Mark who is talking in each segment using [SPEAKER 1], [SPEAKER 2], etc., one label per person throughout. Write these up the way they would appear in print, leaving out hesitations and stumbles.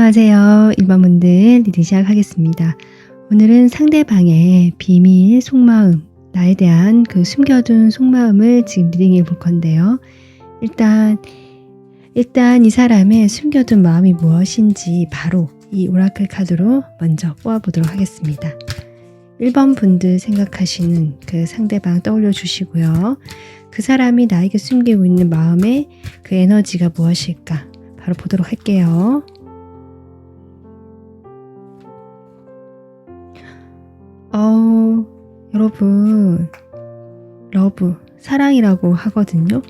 [SPEAKER 1] 안녕하세요. 1번 분들 리딩 시작하겠습니다. 오늘은 상대방의 비밀, 속마음, 나에 대한 그 숨겨둔 속마음을 지금 리딩해 볼 건데요. 일단 이 사람의 숨겨둔 마음이 무엇인지 바로 이 오라클 카드로 먼저 뽑아보도록 하겠습니다. 1번 분들 생각하시는 그 상대방 떠올려 주시고요. 그 사람이 나에게 숨기고 있는 마음의 그 에너지가 무엇일까? 바로 보도록 할게요. 여러분, 러브, 사랑이라고 하거든요.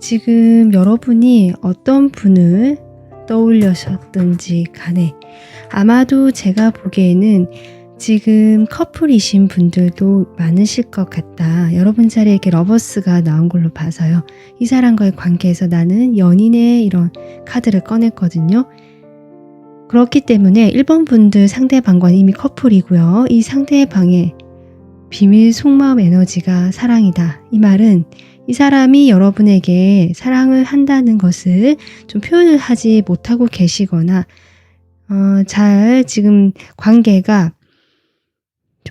[SPEAKER 1] 지금 여러분이 어떤 분을 떠올려셨든지 간에 아마도 제가 보기에는 지금 커플이신 분들도 많으실 것 같다. 여러분 자리에 이렇게 러버스가 나온 걸로 봐서요. 이 사람과의 관계에서 나는 연인의 이런 카드를 꺼냈거든요. 그렇기 때문에 1번 분들 상대방과는 이미 커플이고요. 이 상대방의 비밀 속마음 에너지가 사랑이다. 이 말은 이 사람이 여러분에게 사랑을 한다는 것을 좀 표현을 하지 못하고 계시거나 잘 지금 관계가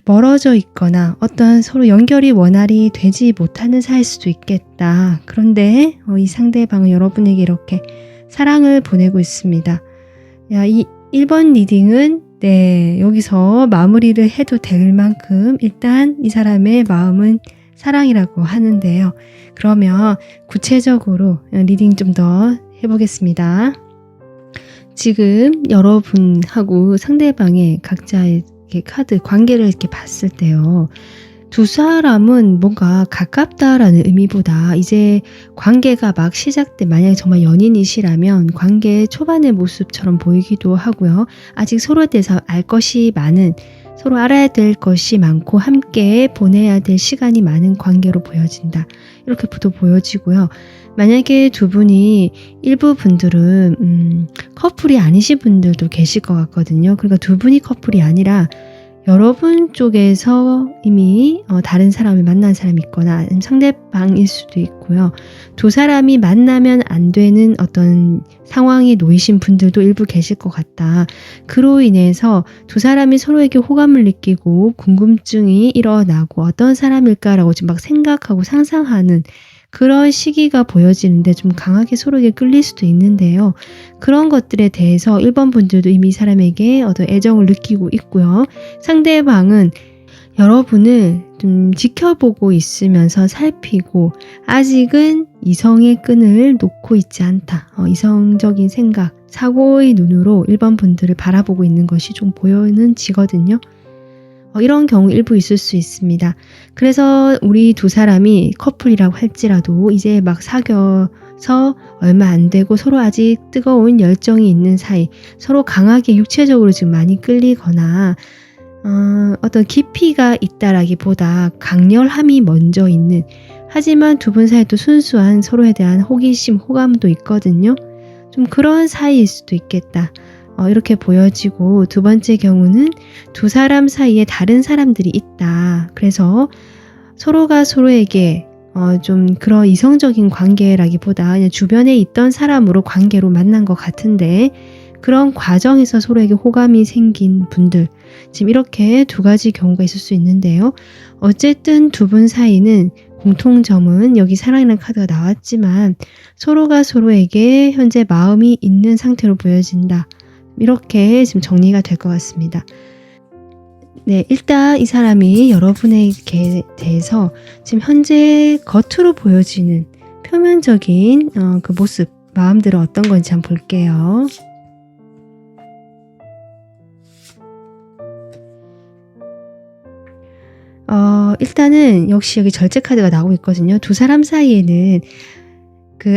[SPEAKER 1] 멀어져 있거나 어떤 서로 연결이 원활히 되지 못하는 사이일 수도 있겠다. 그런데 이 상대방은 여러분에게 이렇게 사랑을 보내고 있습니다. 이 1번 리딩은 여기서 마무리를 해도 될 만큼 일단 이 사람의 마음은 사랑이라고 하는데요. 그러면 구체적으로 리딩 좀 더 해보겠습니다. 지금 여러분하고 상대방의 각자의 카드 관계를 이렇게 봤을 때요. 두 사람은 뭔가 가깝다라는 의미보다 이제 관계가 막 시작돼 만약에 정말 연인이시라면 관계 초반의 모습처럼 보이기도 하고요. 아직 서로에 대해서 알 것이 많은, 서로 알아야 될 것이 많고 함께 보내야 될 시간이 많은 관계로 보여진다. 이렇게도 보여지고요. 만약에 두 분이 일부 분들은 커플이 아니신 분들도 계실 것 같거든요. 그러니까 두 분이 커플이 아니라 여러분 쪽에서 이미 다른 사람을 만난 사람이 있거나 상대방일 수도 있고요. 두 사람이 만나면 안 되는 어떤 상황에 놓이신 분들도 일부 계실 것 같다. 그로 인해서 두 사람이 서로에게 호감을 느끼고 궁금증이 일어나고 어떤 사람일까라고 지금 막 생각하고 상상하는 그런 시기가 보여지는데 좀 강하게 서로에게 끌릴 수도 있는데요. 그런 것들에 대해서 1번 분들도 이미 이 사람에게 어떤 애정을 느끼고 있고요. 상대방은 여러분을 좀 지켜보고 있으면서 살피고 아직은 이성의 끈을 놓고 있지 않다. 이성적인 생각, 사고의 눈으로 1번 분들을 바라보고 있는 것이 좀 보여지거든요. 이런 경우 일부 있을 수 있습니다. 그래서 우리 두 사람이 커플이라고 할지라도 이제 막 사귀어서 얼마 안 되고 서로 아직 뜨거운 열정이 있는 사이, 서로 강하게 육체적으로 지금 많이 끌리거나 어떤 깊이가 있다라기보다 강렬함이 먼저 있는, 하지만 두 분 사이도 순수한 서로에 대한 호기심, 호감도 있거든요. 좀 그런 사이일 수도 있겠다. 이렇게 보여지고, 두 번째 경우는 두 사람 사이에 다른 사람들이 있다. 그래서 서로가 서로에게 좀 그런 이성적인 관계라기보다 그냥 주변에 있던 사람으로 관계로 만난 것 같은데 그런 과정에서 서로에게 호감이 생긴 분들, 지금 이렇게 두 가지 경우가 있을 수 있는데요. 어쨌든 두 분 사이는 공통점은 여기 사랑이라는 카드가 나왔지만 서로가 서로에게 현재 마음이 있는 상태로 보여진다. 이렇게 지금 정리가 될 것 같습니다. 일단 이 사람이 여러분에게 대해서 지금 현재 겉으로 보여지는 표면적인 그 모습, 마음들은 어떤 건지 한번 볼게요. 일단은 역시 여기 절제 카드가 나오고 있거든요. 두 사람 사이에는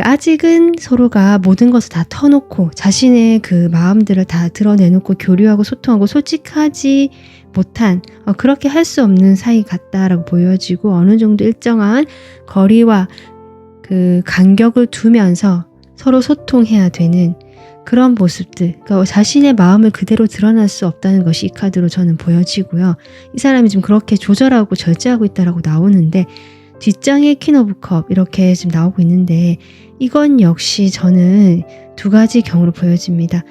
[SPEAKER 1] 아직은 서로가 모든 것을 다 터놓고 자신의 그 마음들을 다 드러내놓고 교류하고 소통하고 솔직하지 못한, 그렇게 할 수 없는 사이 같다라고 보여지고, 어느 정도 일정한 거리와 그 간격을 두면서 서로 소통해야 되는 그런 모습들, 그러니까 자신의 마음을 그대로 드러날 수 없다는 것이 이 카드로 저는 보여지고요. 이 사람이 지금 그렇게 조절하고 절제하고 있다라고 나오는데, 뒷장에 퀸 오브 컵 이렇게 지금 나오고 있는데 이건 역시 저는 두 가지 경우로 보여집니다.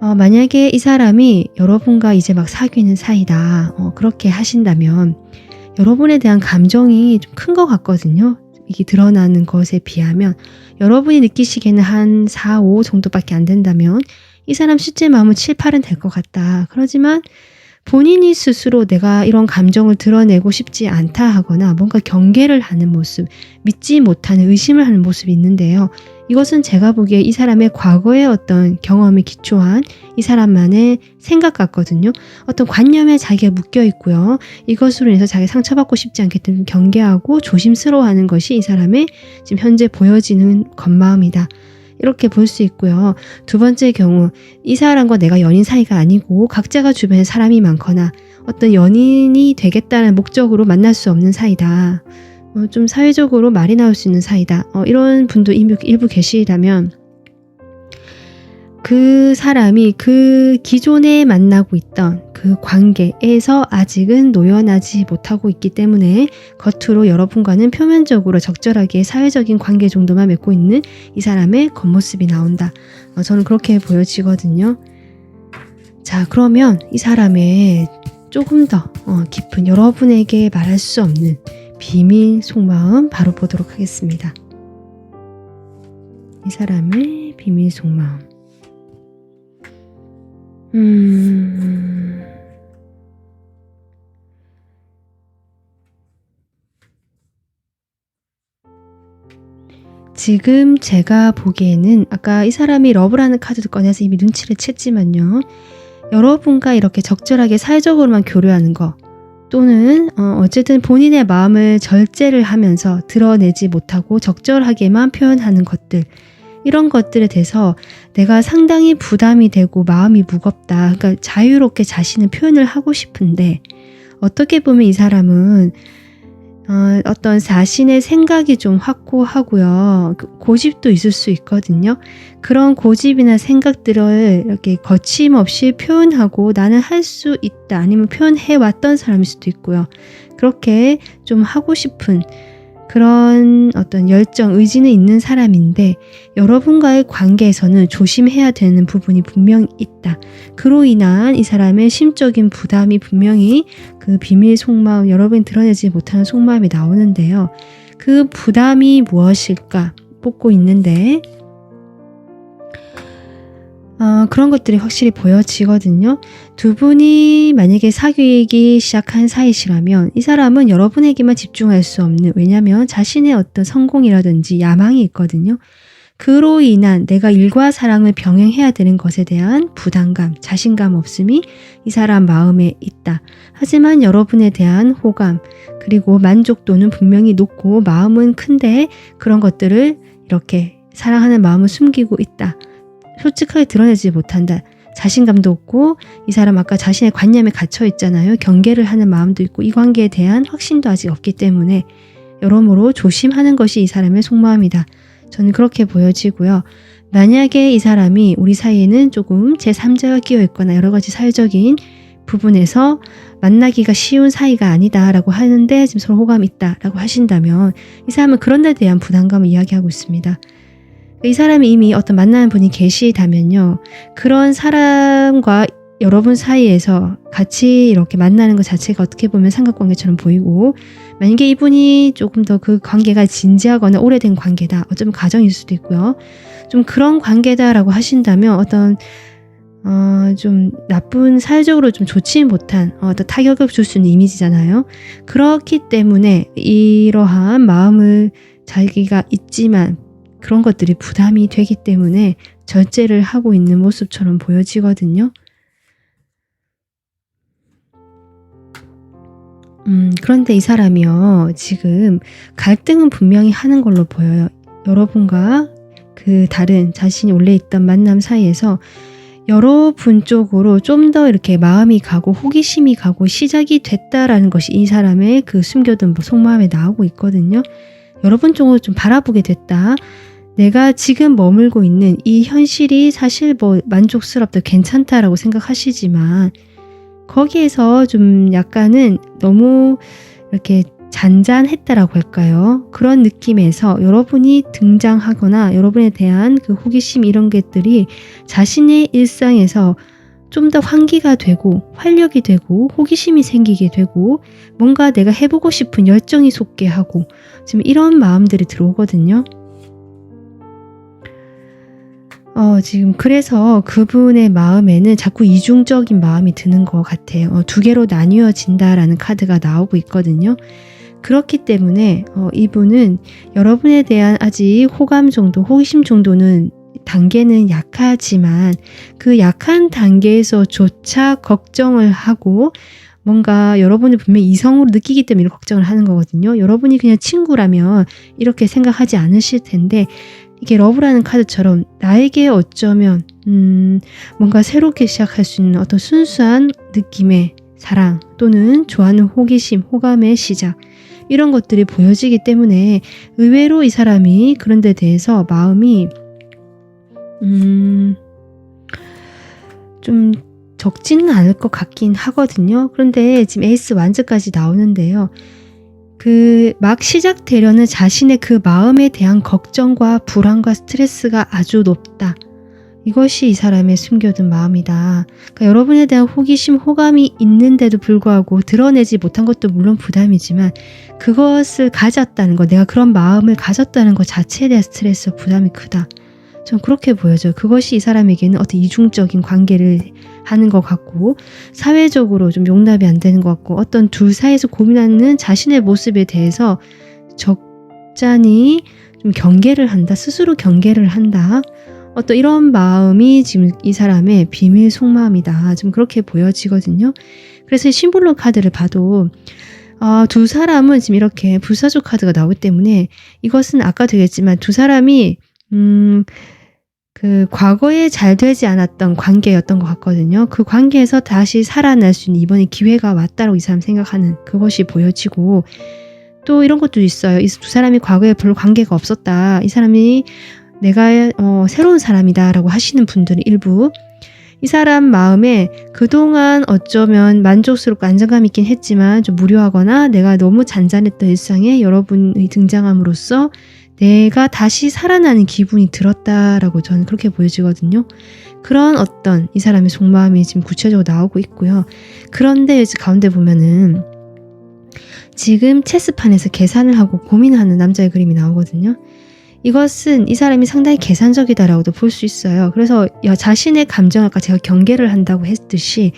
[SPEAKER 1] 만약에 이 사람이 여러분과 이제 막 사귀는 사이다. 그렇게 하신다면 여러분에 대한 감정이 좀 큰 것 같거든요. 이게 드러나는 것에 비하면 여러분이 느끼시기에는 한 4, 5 정도밖에 안 된다면 이 사람 실제 마음은 7, 8은 될 것 같다. 그러지만 본인이 스스로 내가 이런 감정을 드러내고 싶지 않다 하거나 뭔가 경계를 하는 모습, 믿지 못하는 의심을 하는 모습이 있는데요. 이것은 제가 보기에 이 사람의 과거의 어떤 경험에 기초한 이 사람만의 생각 같거든요. 어떤 관념에 자기가 묶여 있고요. 이것으로 인해서 자기가 상처받고 싶지 않기 때문에 경계하고 조심스러워하는 것이 이 사람의 지금 현재 보여지는 겉마음이다. 이렇게 볼 수 있고요. 두 번째 경우, 이 사람과 내가 연인 사이가 아니고 각자가 주변에 사람이 많거나 어떤 연인이 되겠다는 목적으로 만날 수 없는 사이다. 좀 사회적으로 말이 나올 수 있는 사이다. 이런 분도 일부 계시다면 그 사람이 그 기존에 만나고 있던 그 관계에서 아직은 노연하지 못하고 있기 때문에 겉으로 여러분과는 표면적으로 적절하게 사회적인 관계 정도만 맺고 있는 이 사람의 겉모습이 나온다. 저는 그렇게 보여지거든요. 자, 그러면 이 사람의 조금 더 깊은 여러분에게 말할 수 없는 비밀 속마음 바로 보도록 하겠습니다. 이 사람의 비밀 속마음. 지금 제가 보기에는 아까 이 사람이 러브라는 카드도 꺼내서 이미 눈치를 챘지만요. 여러분과 이렇게 적절하게 사회적으로만 교류하는 거 또는 어쨌든 본인의 마음을 절제를 하면서 드러내지 못하고 적절하게만 표현하는 것들, 이런 것들에 대해서 내가 상당히 부담이 되고 마음이 무겁다. 그러니까 자유롭게 자신을 표현을 하고 싶은데 어떻게 보면 이 사람은 어떤 자신의 생각이 좀 확고하고요. 고집도 있을 수 있거든요. 그런 고집이나 생각들을 이렇게 거침없이 표현하고 나는 할 수 있다. 아니면 표현해왔던 사람일 수도 있고요. 그렇게 좀 하고 싶은 그런 어떤 열정, 의지는 있는 사람인데 여러분과의 관계에서는 조심해야 되는 부분이 분명히 있다. 그로 인한 이 사람의 심적인 부담이 분명히 그 비밀 속마음, 여러분이 드러내지 못하는 속마음이 나오는데요. 그 부담이 무엇일까 뽑고 있는데 그런 것들이 확실히 보여지거든요. 두 분이 만약에 사귀기 시작한 사이시라면 이 사람은 여러분에게만 집중할 수 없는, 왜냐하면 자신의 어떤 성공이라든지 야망이 있거든요. 그로 인한 내가 일과 사랑을 병행해야 되는 것에 대한 부담감, 자신감 없음이 이 사람 마음에 있다. 하지만 여러분에 대한 호감 그리고 만족도는 분명히 높고 마음은 큰데 그런 것들을 이렇게 사랑하는 마음을 숨기고 있다. 솔직하게 드러내지 못한다. 자신감도 없고 이 사람 아까 자신의 관념에 갇혀 있잖아요. 경계를 하는 마음도 있고 이 관계에 대한 확신도 아직 없기 때문에 여러모로 조심하는 것이 이 사람의 속마음이다. 저는 그렇게 보여지고요. 만약에 이 사람이 우리 사이에는 조금 제3자가 끼어 있거나 여러 가지 사회적인 부분에서 만나기가 쉬운 사이가 아니다라고 하는데 지금 서로 호감이 있다라고 하신다면 이 사람은 그런 데 대한 부담감을 이야기하고 있습니다. 이 사람이 이미 어떤 만나는 분이 계시다면요. 그런 사람과 여러분 사이에서 같이 이렇게 만나는 것 자체가 어떻게 보면 삼각관계처럼 보이고 만약에 이분이 조금 더 그 관계가 진지하거나 오래된 관계다. 어쩌면 가정일 수도 있고요. 좀 그런 관계다라고 하신다면 어떤 좀 나쁜 사회적으로 좀 좋지 못한 어떤 타격을 줄 수 있는 이미지잖아요. 그렇기 때문에 이러한 마음을 자기가 있지만 그런 것들이 부담이 되기 때문에 절제를 하고 있는 모습처럼 보여지거든요. 그런데 이 사람이요. 지금 갈등은 분명히 하는 걸로 보여요. 여러분과 그 다른 자신이 원래 있던 만남 사이에서 여러분 쪽으로 좀 더 이렇게 마음이 가고 호기심이 가고 시작이 됐다라는 것이 이 사람의 그 숨겨둔 속마음에 나오고 있거든요. 여러분 쪽으로 좀 바라보게 됐다. 내가 지금 머물고 있는 이 현실이 사실 뭐 만족스럽다, 괜찮다라고 생각하시지만 거기에서 좀 약간은 너무 이렇게 잔잔했다라고 할까요? 그런 느낌에서 여러분이 등장하거나 여러분에 대한 그 호기심 이런 것들이 자신의 일상에서 좀 더 환기가 되고 활력이 되고 호기심이 생기게 되고 뭔가 내가 해보고 싶은 열정이 솟게 하고 지금 이런 마음들이 들어오거든요. 지금 그래서 그분의 마음에는 자꾸 이중적인 마음이 드는 것 같아요. 두 개로 나뉘어진다라는 카드가 나오고 있거든요. 그렇기 때문에 이분은 여러분에 대한 아직 호감 정도, 호기심 정도는 단계는 약하지만 그 약한 단계에서조차 걱정을 하고 뭔가 여러분을 분명히 이성으로 느끼기 때문에 이런 걱정을 하는 거거든요. 여러분이 그냥 친구라면 이렇게 생각하지 않으실 텐데 이게 러브라는 카드처럼 나에게 어쩌면 뭔가 새롭게 시작할 수 있는 어떤 순수한 느낌의 사랑 또는 좋아하는 호기심, 호감의 시작 이런 것들이 보여지기 때문에 의외로 이 사람이 그런 데 대해서 마음이 좀 적지는 않을 것 같긴 하거든요. 그런데 지금 에이스 완즈까지 나오는데요. 그 막 시작되려는 자신의 그 마음에 대한 걱정과 불안과 스트레스가 아주 높다. 이것이 이 사람의 숨겨둔 마음이다. 그러니까 여러분에 대한 호기심, 호감이 있는데도 불구하고 드러내지 못한 것도 물론 부담이지만 그것을 가졌다는 것, 내가 그런 마음을 가졌다는 것 자체에 대한 스트레스, 부담이 크다. 전 그렇게 보여져요. 그것이 이 사람에게는 어떤 이중적인 관계를 하는 것 같고 사회적으로 좀 용납이 안 되는 것 같고 어떤 둘 사이에서 고민하는 자신의 모습에 대해서 적잖이 좀 경계를 한다. 스스로 경계를 한다. 어떤 이런 마음이 지금 이 사람의 비밀 속마음이다. 좀 그렇게 보여지거든요. 그래서 심볼로 카드를 봐도 두 사람은 지금 이렇게 불사조 카드가 나오기 때문에 이것은 아까 되겠지만 두 사람이 그 과거에 잘 되지 않았던 관계였던 것 같거든요. 그 관계에서 다시 살아날 수 있는 이번에 기회가 왔다고 이 사람 생각하는 그것이 보여지고 또 이런 것도 있어요. 이 두 사람이 과거에 별로 관계가 없었다. 이 사람이 내가 새로운 사람이다 라고 하시는 분들은 일부 이 사람 마음에 그동안 어쩌면 만족스럽고 안정감 있긴 했지만 좀 무료하거나 내가 너무 잔잔했던 일상에 여러분이 등장함으로써 내가 다시 살아나는 기분이 들었다라고 저는 그렇게 보여지거든요. 그런 어떤 이 사람의 속마음이 지금 구체적으로 나오고 있고요. 그런데 이제 가운데 보면은 지금 체스판에서 계산을 하고 고민하는 남자의 그림이 나오거든요. 이것은 이 사람이 상당히 계산적이다라고도 볼 수 있어요. 그래서 자신의 감정을 아까 제가 경계를 한다고 했듯이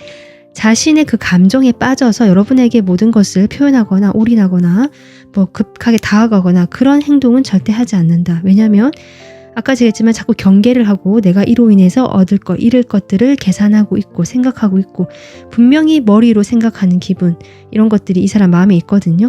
[SPEAKER 1] 자신의 그 감정에 빠져서 여러분에게 모든 것을 표현하거나 올인하거나 뭐 급하게 다가가거나 그런 행동은 절대 하지 않는다. 왜냐하면 아까 제가 했지만 자꾸 경계를 하고 내가 이로 인해서 얻을 것, 잃을 것들을 계산하고 있고 생각하고 있고 분명히 머리로 생각하는 기분 이런 것들이 이 사람 마음에 있거든요.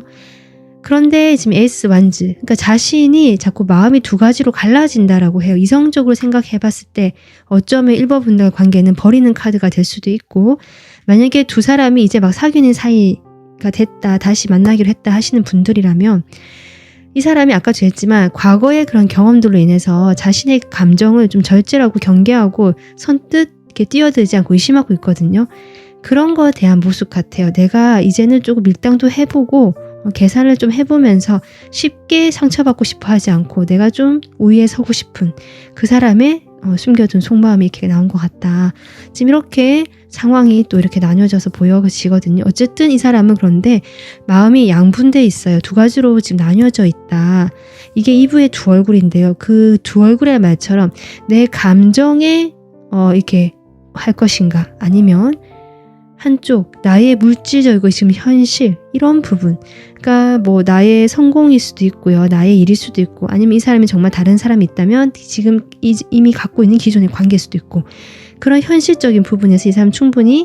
[SPEAKER 1] 그런데 지금 에이스 완즈, 그러니까 자신이 자꾸 마음이 두 가지로 갈라진다라고 해요. 이성적으로 생각해봤을 때 어쩌면 1번분들과의 관계는 버리는 카드가 될 수도 있고 만약에 두 사람이 이제 막 사귀는 사이가 됐다, 다시 만나기로 했다 하시는 분들이라면 이 사람이 아까 했지만 과거의 그런 경험들로 인해서 자신의 감정을 좀 절제하고 경계하고 선뜻 이렇게 뛰어들지 않고 의심하고 있거든요. 그런 거에 대한 모습 같아요. 내가 이제는 조금 밀당도 해보고 계산을 좀 해보면서 쉽게 상처받고 싶어 하지 않고 내가 좀 우위에 서고 싶은 그 사람의 숨겨둔 속마음이 이렇게 나온 것 같다. 지금 이렇게 상황이 또 이렇게 나뉘어져서 보여지거든요. 어쨌든 이 사람은 그런데 마음이 양분돼 있어요. 두 가지로 지금 나뉘어져 있다. 이게 이브의 두 얼굴인데요. 그 두 얼굴의 말처럼 내 감정에 이렇게 할 것인가 아니면 한쪽 나의 물질적이고 지금 현실 이런 부분 그러니까 뭐 나의 성공일 수도 있고요. 나의 일일 수도 있고 아니면 이 사람이 정말 다른 사람이 있다면 지금 이미 갖고 있는 기존의 관계일 수도 있고 그런 현실적인 부분에서 이 사람 충분히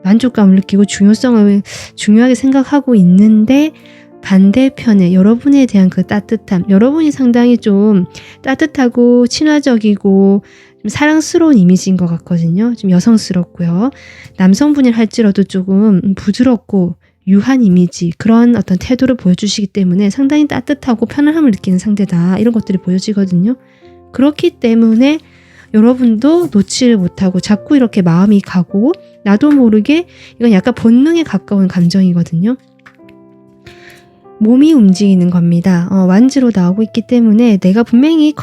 [SPEAKER 1] 만족감을 느끼고 중요성을 중요하게 생각하고 있는데 반대편에 여러분에 대한 그 따뜻함 여러분이 상당히 좀 따뜻하고 친화적이고 좀 사랑스러운 이미지인 것 같거든요. 좀 여성스럽고요. 남성분이 할지라도 조금 부드럽고 유한 이미지 그런 어떤 태도를 보여주시기 때문에 상당히 따뜻하고 편안함을 느끼는 상대다. 이런 것들이 보여지거든요. 그렇기 때문에 여러분도 놓지를 못하고 자꾸 이렇게 마음이 가고 나도 모르게 이건 약간 본능에 가까운 감정이거든요. 몸이 움직이는 겁니다. 완즈로 나오고 있기 때문에 내가 분명히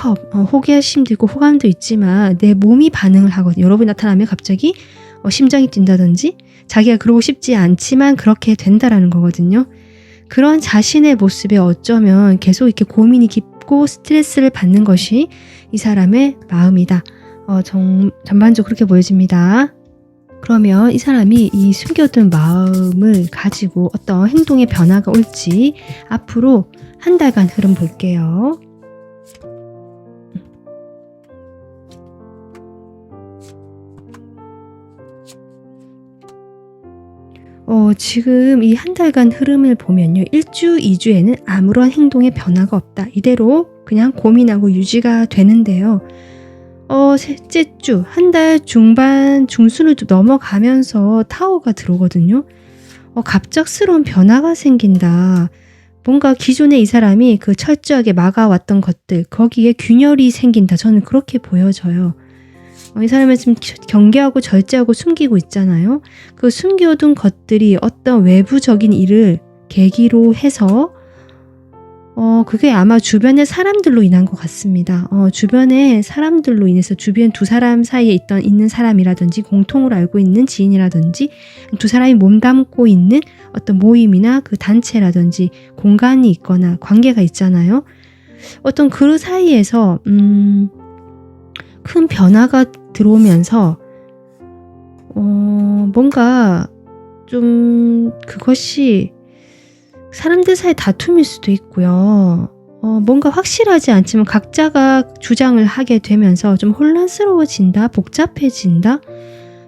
[SPEAKER 1] 호기심도 있고 호감도 있지만 내 몸이 반응을 하거든요. 여러분이 나타나면 갑자기 심장이 뛴다든지 자기가 그러고 싶지 않지만 그렇게 된다라는 거거든요. 그런 자신의 모습에 어쩌면 계속 이렇게 고민이 깊고 스트레스를 받는 것이 이 사람의 마음이다. 전반적으로 그렇게 보여집니다. 그러면 이 사람이 이 숨겨둔 마음을 가지고 어떤 행동의 변화가 올지 앞으로 한 달간 흐름 볼게요. 지금 이 한 달간 흐름을 보면요. 1주, 2주에는 아무런 행동의 변화가 없다. 이대로 그냥 고민하고 유지가 되는데요. 셋째 주, 한 달 중반, 중순을 좀 넘어가면서 타워가 들어오거든요. 갑작스러운 변화가 생긴다. 뭔가 기존에 이 사람이 그 철저하게 막아왔던 것들, 거기에 균열이 생긴다. 저는 그렇게 보여져요. 이 사람은 지금 경계하고 절제하고 숨기고 있잖아요. 그 숨겨둔 것들이 어떤 외부적인 일을 계기로 해서 그게 아마 주변의 사람들로 인한 것 같습니다. 주변의 사람들로 인해서 주변 두 사람 사이에 있는 사람이라든지 공통으로 알고 있는 지인이라든지 두 사람이 몸담고 있는 어떤 모임이나 그 단체라든지 공간이 있거나 관계가 있잖아요. 어떤 그 사이에서 큰 변화가 들어오면서 뭔가 좀 그것이 사람들 사이 다툼일 수도 있고요. 뭔가 확실하지 않지만 각자가 주장을 하게 되면서 좀 혼란스러워진다, 복잡해진다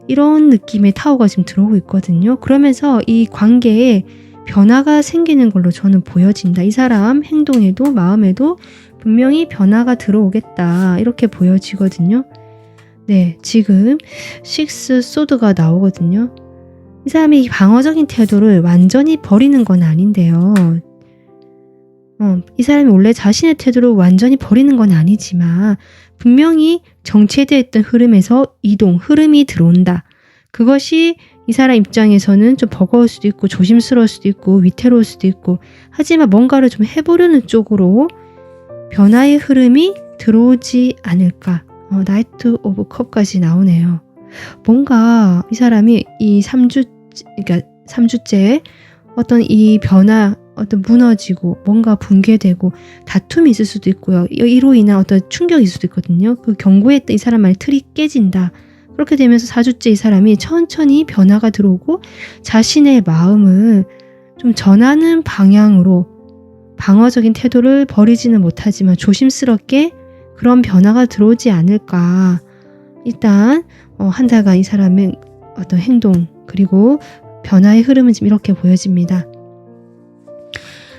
[SPEAKER 1] 이런 느낌의 타워가 지금 들어오고 있거든요. 그러면서 이 관계에 변화가 생기는 걸로 저는 보여진다. 이 사람 행동에도 마음에도 분명히 변화가 들어오겠다 이렇게 보여지거든요. 네, 지금 6 소드가 나오거든요. 이 사람이 방어적인 태도를 완전히 버리는 건 아닌데요. 이 사람이 원래 자신의 태도를 완전히 버리는 건 아니지만 분명히 정체되어 있던 흐름에서 흐름이 들어온다. 그것이 이 사람 입장에서는 좀 버거울 수도 있고 조심스러울 수도 있고 위태로울 수도 있고 하지만 뭔가를 좀 해보려는 쪽으로 변화의 흐름이 들어오지 않을까. 나이트 오브 컵까지 나오네요. 뭔가 이 사람이 이 3주째 어떤 이 변화, 어떤 무너지고 뭔가 붕괴되고 다툼이 있을 수도 있고요. 이로 인한 어떤 충격이 있을 수도 있거든요. 그 경고했던 이 사람만의 틀이 깨진다. 그렇게 되면서 4주째 이 사람이 천천히 변화가 들어오고 자신의 마음을 좀 전하는 방향으로 방어적인 태도를 버리지는 못하지만 조심스럽게 그런 변화가 들어오지 않을까. 일단 한 달간 이 사람의 어떤 행동 그리고 변화의 흐름은 지금 이렇게 보여집니다.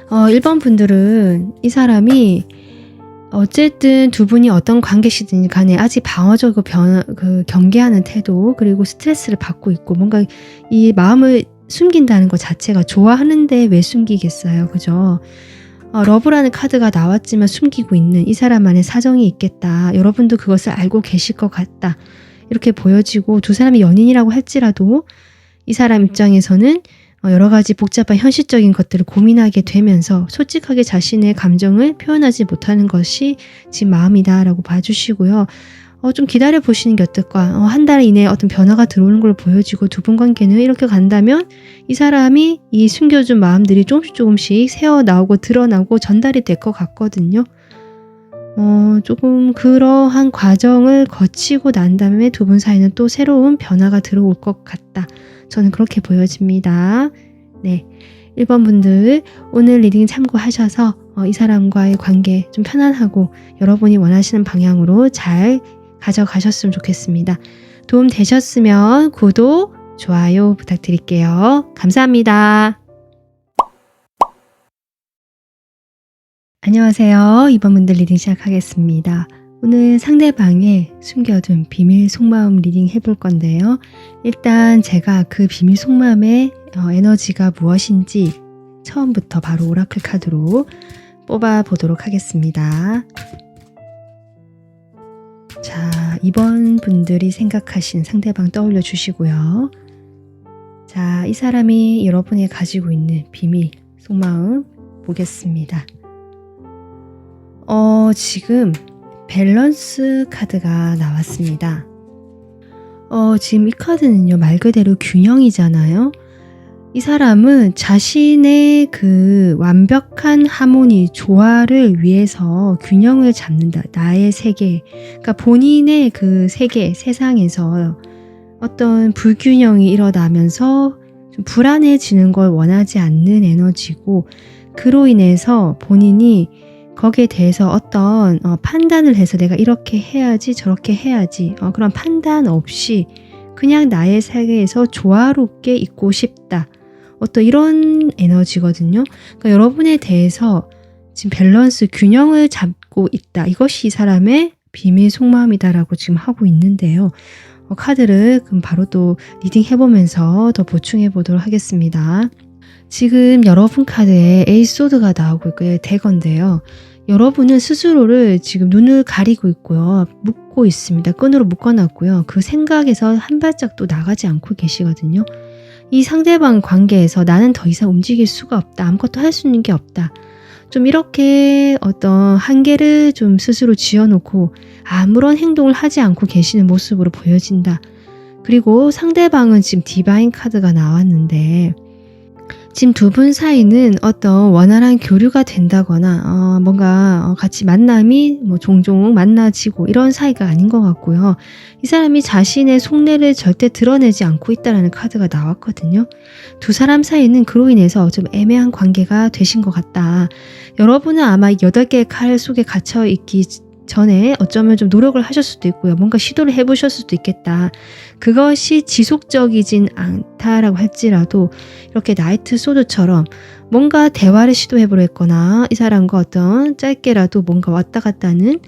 [SPEAKER 1] 1번 분들은 이 사람이 어쨌든 두 분이 어떤 관계시든 간에 아직 방어적으로 경계하는 태도 그리고 스트레스를 받고 있고 뭔가 이 마음을 숨긴다는 것 자체가 좋아하는데 왜 숨기겠어요. 그죠? 러브라는 카드가 나왔지만 숨기고 있는 이 사람만의 사정이 있겠다. 여러분도 그것을 알고 계실 것 같다. 이렇게 보여지고 두 사람이 연인이라고 할지라도 이 사람 입장에서는 여러 가지 복잡한 현실적인 것들을 고민하게 되면서 솔직하게 자신의 감정을 표현하지 못하는 것이 지금 마음이다라고 봐주시고요. 좀 기다려 보시는 게 어떨까. 한 달 이내에 어떤 변화가 들어오는 걸 보여지고 두 분 관계는 이렇게 간다면 이 사람이 이 숨겨준 마음들이 조금씩 새어나오고 드러나고 전달이 될 것 같거든요. 조금 그러한 과정을 거치고 난 다음에 두 분 사이는 또 새로운 변화가 들어올 것 같다. 저는 그렇게 보여집니다. 네, 1번 분들 오늘 리딩 참고하셔서 이 사람과의 관계 좀 편안하고 여러분이 원하시는 방향으로 잘 가져가셨으면 좋겠습니다. 도움 되셨으면 구독, 좋아요 부탁드릴게요. 감사합니다. 안녕하세요. 2번 분들 리딩 시작하겠습니다. 오늘 상대방의 숨겨둔 비밀 속마음 리딩 해볼 건데요. 일단 제가 그 비밀 속마음의 에너지가 무엇인지 처음부터 바로 오라클 카드로 뽑아보도록 하겠습니다. 자, 2번 분들이 생각하신 상대방 떠올려 주시고요. 자, 이 사람이 여러분이 가지고 있는 비밀 속마음 보겠습니다. 지금 밸런스 카드가 나왔습니다. 지금 이 카드는요, 말 그대로 균형이잖아요. 이 사람은 자신의 그 완벽한 하모니, 조화를 위해서 균형을 잡는다. 나의 세계. 그러니까 본인의 그 세계, 세상에서 어떤 불균형이 일어나면서 좀 불안해지는 걸 원하지 않는 에너지고, 그로 인해서 본인이 거기에 대해서 어떤 판단을 해서 내가 이렇게 해야지 저렇게 해야지 그런 판단 없이 그냥 나의 세계에서 조화롭게 있고 싶다. 어떤 이런 에너지거든요. 그러니까 여러분에 대해서 지금 밸런스, 균형을 잡고 있다. 이것이 이 사람의 비밀 속마음이다라고 지금 하고 있는데요. 카드를 그럼 바로 또 리딩 해보면서 더 보충해 보도록 하겠습니다. 지금 여러분 카드에 에이스 소드가 나오고 있고요. 대건데요. 여러분은 스스로를 지금 눈을 가리고 있고요. 묶고 있습니다. 끈으로 묶어놨고요. 그 생각에서 한 발짝도 나가지 않고 계시거든요. 이 상대방 관계에서 나는 더 이상 움직일 수가 없다. 아무것도 할 수 있는 게 없다. 좀 이렇게 어떤 한계를 좀 스스로 지어놓고 아무런 행동을 하지 않고 계시는 모습으로 보여진다. 그리고 상대방은 지금 디바인 카드가 나왔는데 지금 두 분 사이는 어떤 원활한 교류가 된다거나 뭔가 같이 만남이 종종 만나지고 이런 사이가 아닌 것 같고요. 이 사람이 자신의 속내를 절대 드러내지 않고 있다는 카드가 나왔거든요. 두 사람 사이는 그로 인해서 좀 애매한 관계가 되신 것 같다. 여러분은 아마 8개의 칼 속에 갇혀 있기 전에 어쩌면 좀 노력을 하실 수도 있고요. 뭔가 시도를 해보셨을 수도 있겠다. 그것이 지속적이진 않다라고 할지라도 이렇게 나이트 소드처럼 뭔가 대화를 시도해보려 했거나 이 사람과 어떤 짧게라도 뭔가 왔다 갔다 하는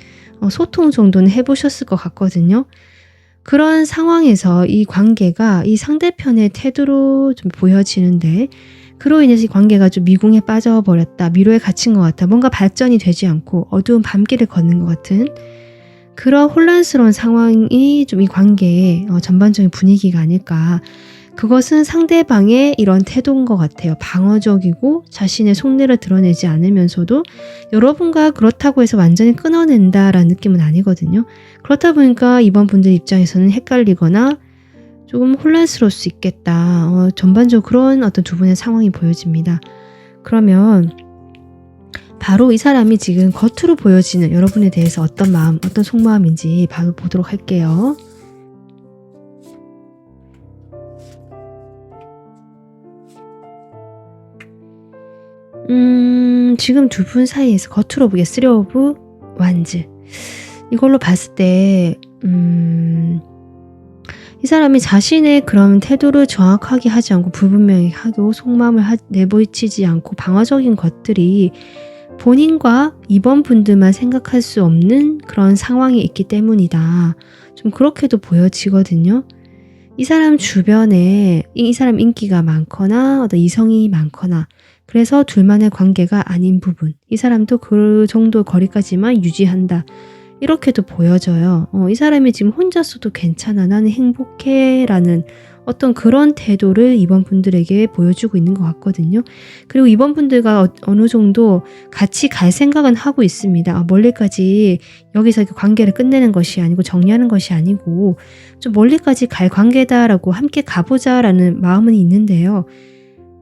[SPEAKER 1] 소통 정도는 해보셨을 것 같거든요. 그런 상황에서 이 관계가 이 상대편의 태도로 좀 보여지는데 그로 인해서 이 관계가 좀 미궁에 빠져버렸다. 미로에 갇힌 것 같다. 뭔가 발전이 되지 않고 어두운 밤길을 걷는 것 같은 그런 혼란스러운 상황이 좀 이 관계의 전반적인 분위기가 아닐까. 그것은 상대방의 이런 태도인 것 같아요. 방어적이고 자신의 속내를 드러내지 않으면서도 여러분과 그렇다고 해서 완전히 끊어낸다라는 느낌은 아니거든요. 그렇다 보니까 이번 분들 입장에서는 헷갈리거나 조금 혼란스러울 수 있겠다. 전반적으로 그런 어떤 두 분의 상황이 보여집니다. 그러면 바로 이 사람이 지금 겉으로 보여지는 여러분에 대해서 어떤 마음, 어떤 속마음인지 바로 보도록 할게요. 지금 두 분 사이에서 겉으로 보기에 3 오브 완즈. 이걸로 봤을 때 이 사람이 자신의 그런 태도를 정확하게 하지 않고 불분명히 하고 속마음을 내보이치지 않고 방어적인 것들이 본인과 이번 분들만 생각할 수 없는 그런 상황이 있기 때문이다. 좀 그렇게도 보여지거든요. 이 사람 주변에 이 사람 인기가 많거나 어떤 이성이 많거나 그래서 둘만의 관계가 아닌 부분. 이 사람도 그 정도 거리까지만 유지한다. 이렇게도 보여져요. 이 사람이 지금 혼자서도 괜찮아. 나는 행복해. 라는 어떤 그런 태도를 이번 분들에게 보여주고 있는 것 같거든요. 그리고 이번 분들과 어느 정도 같이 갈 생각은 하고 있습니다. 멀리까지 여기서 관계를 끝내는 것이 아니고 정리하는 것이 아니고 좀 멀리까지 갈 관계다라고 함께 가보자라는 마음은 있는데요.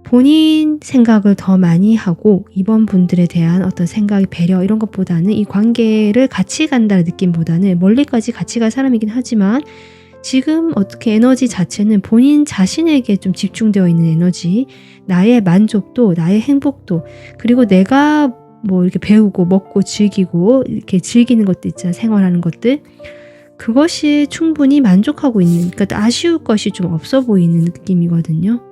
[SPEAKER 1] 본인 생각을 더 많이 하고 이번 분들에 대한 어떤 생각, 배려 이런 것보다는 이 관계를 같이 간다는 느낌보다는 멀리까지 같이 갈 사람이긴 하지만 지금 어떻게 에너지 자체는 본인 자신에게 좀 집중되어 있는 에너지, 나의 만족도, 나의 행복도, 그리고 내가 뭐 이렇게 배우고 먹고 즐기고 이렇게 즐기는 것도 있잖아, 생활하는 것들. 그것이 충분히 만족하고 있는, 그러니까 아쉬울 것이 좀 없어 보이는 느낌이거든요.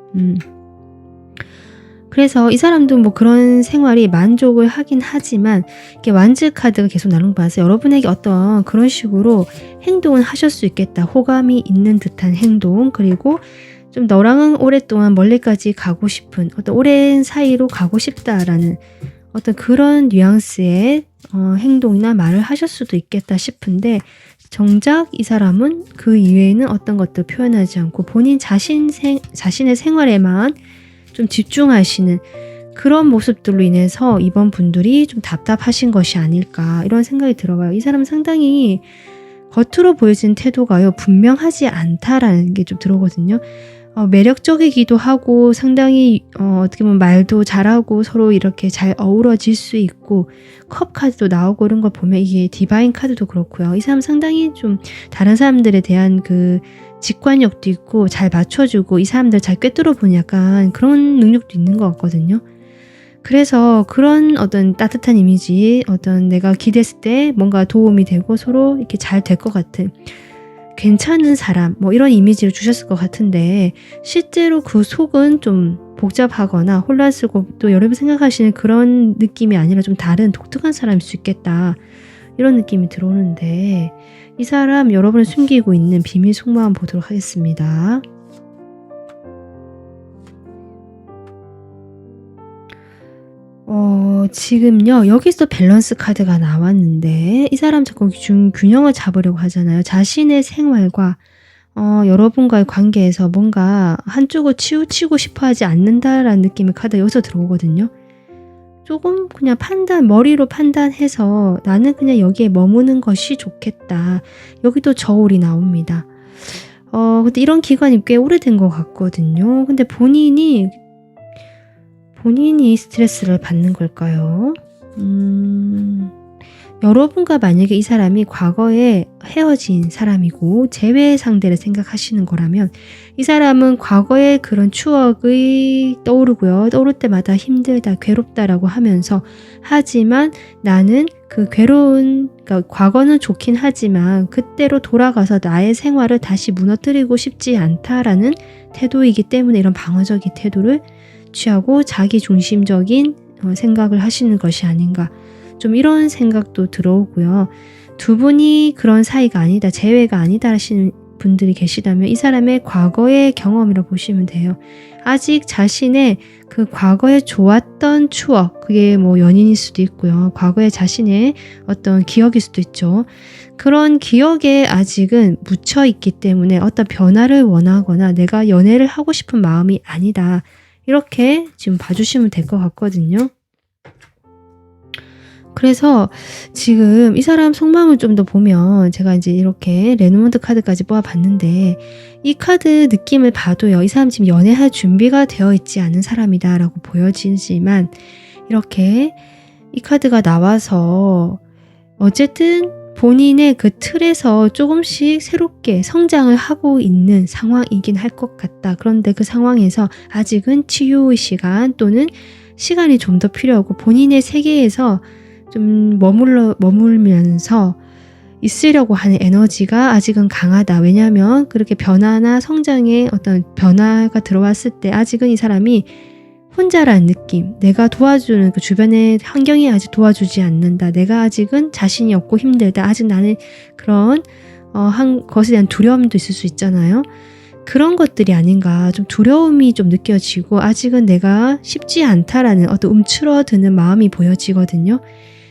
[SPEAKER 1] 그래서 이 사람도 뭐 그런 생활이 만족을 하긴 하지만 이렇게 완즈 카드가 계속 나눈 거 봐서 여러분에게 어떤 그런 식으로 행동을 하실 수 있겠다. 호감이 있는 듯한 행동, 그리고 좀 너랑은 오랫동안 멀리까지 가고 싶은 어떤 오랜 사이로 가고 싶다라는 어떤 그런 뉘앙스의 행동이나 말을 하실 수도 있겠다 싶은데 정작 이 사람은 그 이외에는 어떤 것도 표현하지 않고 본인 자신의 생활에만 좀 집중하시는 그런 모습들로 인해서 이번 분들이 좀 답답하신 것이 아닐까 이런 생각이 들어봐요. 이 사람은 상당히 겉으로 보여지는 태도가요 분명하지 않다라는 게 좀 들어오거든요. 매력적이기도 하고 상당히 어떻게 보면 말도 잘하고 서로 이렇게 잘 어우러질 수 있고 컵 카드도 나오고 이런 걸 보면 이게 디바인 카드도 그렇고요. 이 사람 상당히 좀 다른 사람들에 대한 그 직관력도 있고 잘 맞춰주고 이 사람들 잘 꿰뚫어 보는 약간 그런 능력도 있는 것 같거든요. 그래서 그런 어떤 따뜻한 이미지, 어떤 내가 기대했을 때 뭔가 도움이 되고 서로 이렇게 잘 될 것 같은 괜찮은 사람, 뭐 이런 이미지를 주셨을 것 같은데 실제로 그 속은 좀 복잡하거나 혼란스럽고 또 여러분 생각하시는 그런 느낌이 아니라 좀 다른 독특한 사람일 수 있겠다. 이런 느낌이 들어오는데 이 사람 여러분을 숨기고 있는 비밀 속마음 보도록 하겠습니다. 지금요, 여기서 밸런스 카드가 나왔는데, 이 사람 자꾸 균형을 잡으려고 하잖아요. 자신의 생활과, 여러분과의 관계에서 뭔가 한쪽을 치우치고 싶어 하지 않는다라는 느낌의 카드가 여기서 들어오거든요. 조금 그냥 머리로 판단해서 나는 그냥 여기에 머무는 것이 좋겠다. 여기도 저울이 나옵니다. 근데 이런 기간이 꽤 오래된 것 같거든요. 근데 본인이 스트레스를 받는 걸까요? 여러분과 만약에 이 사람이 과거에 헤어진 사람이고 재회 상대를 생각하시는 거라면 이 사람은 과거의 그런 추억이 떠오르고요. 떠오를 때마다 힘들다, 괴롭다라고 하면서 하지만 나는 그 그러니까 과거는 좋긴 하지만 그때로 돌아가서 나의 생활을 다시 무너뜨리고 싶지 않다라는 태도이기 때문에 이런 방어적인 태도를 취하고 자기 중심적인 생각을 하시는 것이 아닌가 좀 이런 생각도 들어오고요. 두 분이 그런 사이가 아니다, 재회가 아니다 하시는 분들이 계시다면 이 사람의 과거의 경험이라고 보시면 돼요. 아직 자신의 그 과거에 좋았던 추억, 그게 뭐 연인일 수도 있고요. 과거의 자신의 어떤 기억일 수도 있죠. 그런 기억에 아직은 묻혀 있기 때문에 어떤 변화를 원하거나 내가 연애를 하고 싶은 마음이 아니다. 이렇게 지금 봐주시면 될 것 같거든요. 그래서 지금 이 사람 속마음을 좀 더 보면 제가 이제 이렇게 레노먼드 카드까지 뽑아봤는데 이 카드 느낌을 봐도요. 이 사람 지금 연애할 준비가 되어 있지 않은 사람이다 라고 보여지지만 이렇게 이 카드가 나와서 어쨌든 본인의 그 틀에서 조금씩 새롭게 성장을 하고 있는 상황이긴 할 것 같다. 그런데 그 상황에서 아직은 치유의 시간 또는 시간이 좀 더 필요하고 본인의 세계에서 좀 머물면서 있으려고 하는 에너지가 아직은 강하다. 왜냐하면 그렇게 변화나 성장의 어떤 변화가 들어왔을 때 아직은 이 사람이 혼자라는 느낌, 내가 도와주는 그 주변의 환경이 아직 도와주지 않는다. 내가 아직은 자신이 없고 힘들다. 아직 나는 그런 것에 대한 두려움도 있을 수 있잖아요. 그런 것들이 아닌가 좀 두려움이 좀 느껴지고 아직은 내가 쉽지 않다라는 어떤 움츠러드는 마음이 보여지거든요.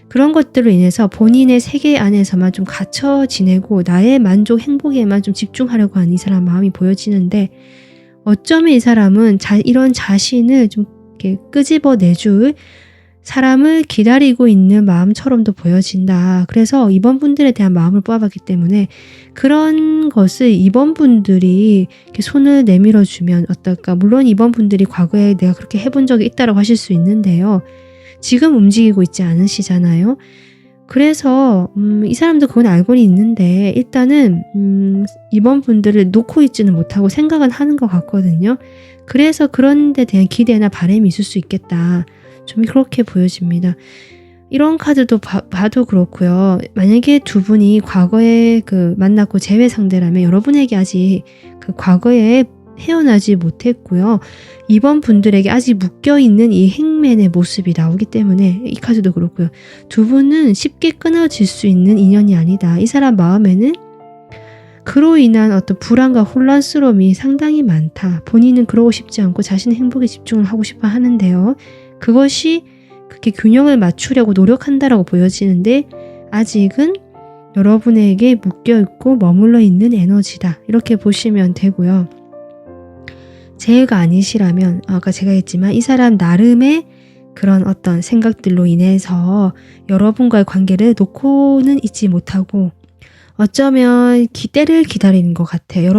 [SPEAKER 1] 그런 것들로 인해서 본인의 세계 안에서만 좀 갇혀 지내고 나의 만족, 행복에만 좀 집중하려고 하는 이 사람 마음이 보여지는데 어쩌면 이 사람은 이런 자신을 좀 이렇게 끄집어내줄 사람을 기다리고 있는 마음처럼도 보여진다. 그래서 이번 분들에 대한 마음을 뽑아봤기 때문에 그런 것을 이번 분들이 이렇게 손을 내밀어주면 어떨까. 물론 이번 분들이 과거에 내가 그렇게 해본 적이 있다고 하실 수 있는데요. 지금 움직이고 있지 않으시잖아요. 그래서 이 사람도 그건 알고는 있는데 일단은 이번 분들을 놓고 있지는 못하고 생각은 하는 것 같거든요. 그래서 그런 데 대한 기대나 바람이 있을 수 있겠다. 좀 그렇게 보여집니다. 이런 카드도 봐도 그렇고요. 만약에 두 분이 과거에 만났고 재회 상대라면 여러분에게 아직 그 과거에 헤어나지 못했고요. 이번 분들에게 아직 묶여있는 이 행맨의 모습이 나오기 때문에 이 카드도 그렇고요. 두 분은 쉽게 끊어질 수 있는 인연이 아니다. 이 사람 마음에는 그로 인한 어떤 불안과 혼란스러움이 상당히 많다. 본인은 그러고 싶지 않고 자신의 행복에 집중을 하고 싶어 하는데요. 그것이 그렇게 균형을 맞추려고 노력한다라고 보여지는데 아직은 여러분에게 묶여있고 머물러 있는 에너지다. 이렇게 보시면 되고요. 재회가 아니시라면 아까 제가 했지만 이 사람 나름의 그런 어떤 생각들로 인해서 여러분과의 관계를 놓고는 있지 못하고 어쩌면 때를 기다리는 것 같아요.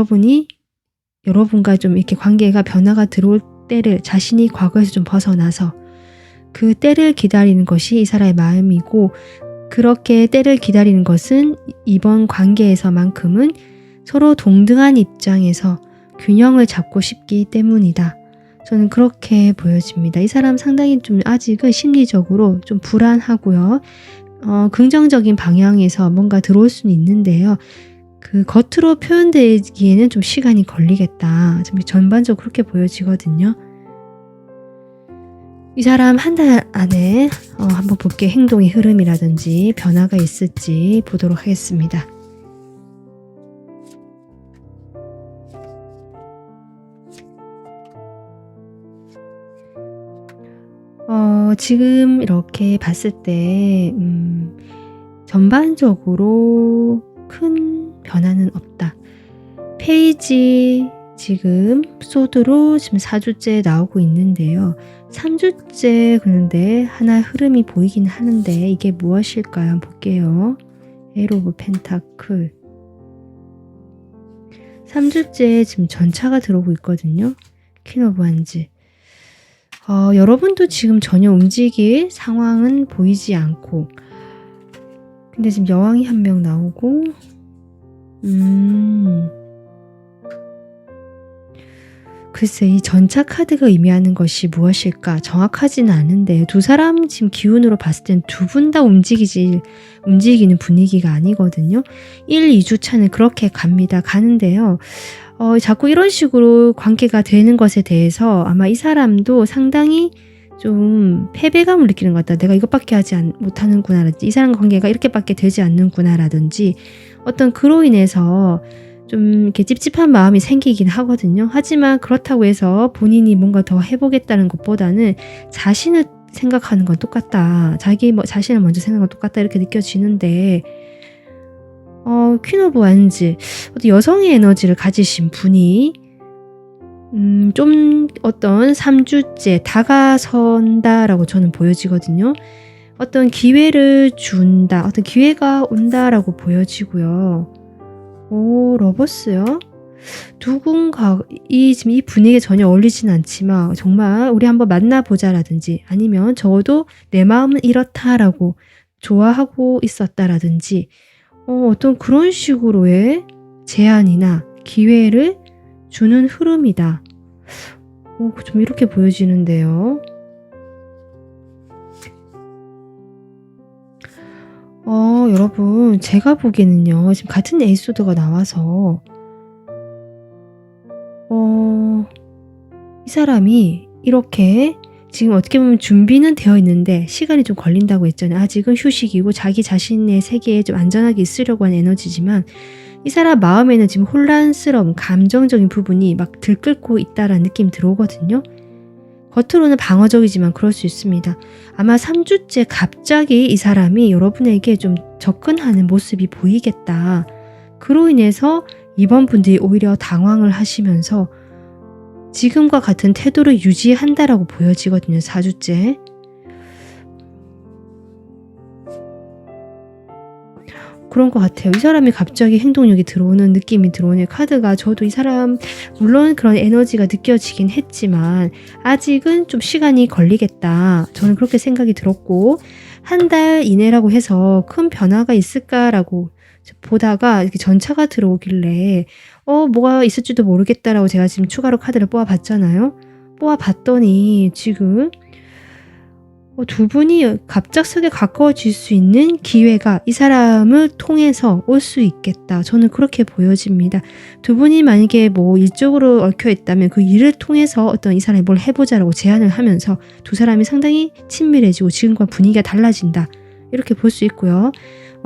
[SPEAKER 1] 여러분과 좀 이렇게 관계가 변화가 들어올 때를 자신이 과거에서 좀 벗어나서 그 때를 기다리는 것이 이 사람의 마음이고 그렇게 때를 기다리는 것은 이번 관계에서만큼은 서로 동등한 입장에서 균형을 잡고 싶기 때문이다. 저는 그렇게 보여집니다. 이 사람 상당히 좀 아직은 심리적으로 좀 불안하고요. 긍정적인 방향에서 뭔가 들어올 수는 있는데요. 그 겉으로 표현되기에는 좀 시간이 걸리겠다. 좀 전반적으로 그렇게 보여지거든요. 이 사람 한 달 안에 한번 볼게요. 행동의 흐름이라든지 변화가 있을지 보도록 하겠습니다. 지금 이렇게 봤을 때 전반적으로 큰 변화는 없다. 페이지 지금 소드로 지금 4주째 나오고 있는데요. 3주째 그런데 하나 흐름이 보이긴 하는데 이게 무엇일까요? 한번 볼게요. 에로 오브 펜타클 3주째 지금 전차가 들어오고 있거든요. 퀸 오브 완즈 여러분도 지금 전혀 움직일 상황은 보이지 않고 근데 지금 여왕이 한 명 나오고 글쎄 이 전차 카드가 의미하는 것이 무엇일까 정확하지는 않은데 두 사람 지금 기운으로 봤을 땐 두 분 다 움직이는 분위기가 아니거든요. 1, 2주 차는 그렇게 가는데요. 자꾸 이런 식으로 관계가 되는 것에 대해서 아마 이 사람도 상당히 좀 패배감을 느끼는 것 같다. 내가 이것밖에 못하는구나 라든지 이 사람 관계가 이렇게밖에 되지 않는구나 라든지 어떤 그로 인해서 좀 이렇게 찝찝한 마음이 생기긴 하거든요. 하지만 그렇다고 해서 본인이 뭔가 더 해보겠다는 것보다는 자신을 생각하는 건 똑같다. 자신을 먼저 생각하는 건 똑같다 이렇게 느껴지는데 퀸 오브 완즈 여성의 에너지를 가지신 분이 좀 어떤 3주째 다가선다라고 저는 보여지거든요. 어떤 기회를 준다. 어떤 기회가 온다라고 보여지고요. 러버스요? 누군가 지금 이 분위기에 전혀 어울리진 않지만 정말 우리 한번 만나보자라든지 아니면 적어도 내 마음은 이렇다라고 좋아하고 있었다라든지 어떤 그런 식으로의 제안이나 기회를 주는 흐름이다. 좀 이렇게 보여지는데요. 여러분 제가 보기에는요. 지금 같은 에이소드가 나와서 이 사람이 이렇게 지금 어떻게 보면 준비는 되어 있는데 시간이 좀 걸린다고 했잖아요. 아직은 휴식이고 자기 자신의 세계에 좀 안전하게 있으려고 하는 에너지지만 이 사람 마음에는 지금 혼란스러운 감정적인 부분이 막 들끓고 있다라는 느낌이 들어오거든요. 겉으로는 방어적이지만 그럴 수 있습니다. 아마 3주째 갑자기 이 사람이 여러분에게 좀 접근하는 모습이 보이겠다. 그로 인해서 이번 분들이 오히려 당황을 하시면서 지금과 같은 태도를 유지한다라고 보여지거든요. 4주째. 그런 것 같아요. 이 사람이 갑자기 행동력이 들어오는 느낌이 들어오네요. 카드가 저도 이 사람 물론 그런 에너지가 느껴지긴 했지만 아직은 좀 시간이 걸리겠다. 저는 그렇게 생각이 들었고 한 달 이내라고 해서 큰 변화가 있을까라고 보다가 이렇게 전차가 들어오길래 뭐가 있을지도 모르겠다라고 제가 지금 추가로 카드를 뽑아봤잖아요. 뽑아봤더니 지금 두 분이 갑작스레 가까워질 수 있는 기회가 이 사람을 통해서 올 수 있겠다. 저는 그렇게 보여집니다. 두 분이 만약에 뭐 일적으로 얽혀 있다면 그 일을 통해서 어떤 이 사람이 뭘 해보자라고 제안을 하면서 두 사람이 상당히 친밀해지고 지금과 분위기가 달라진다. 이렇게 볼 수 있고요.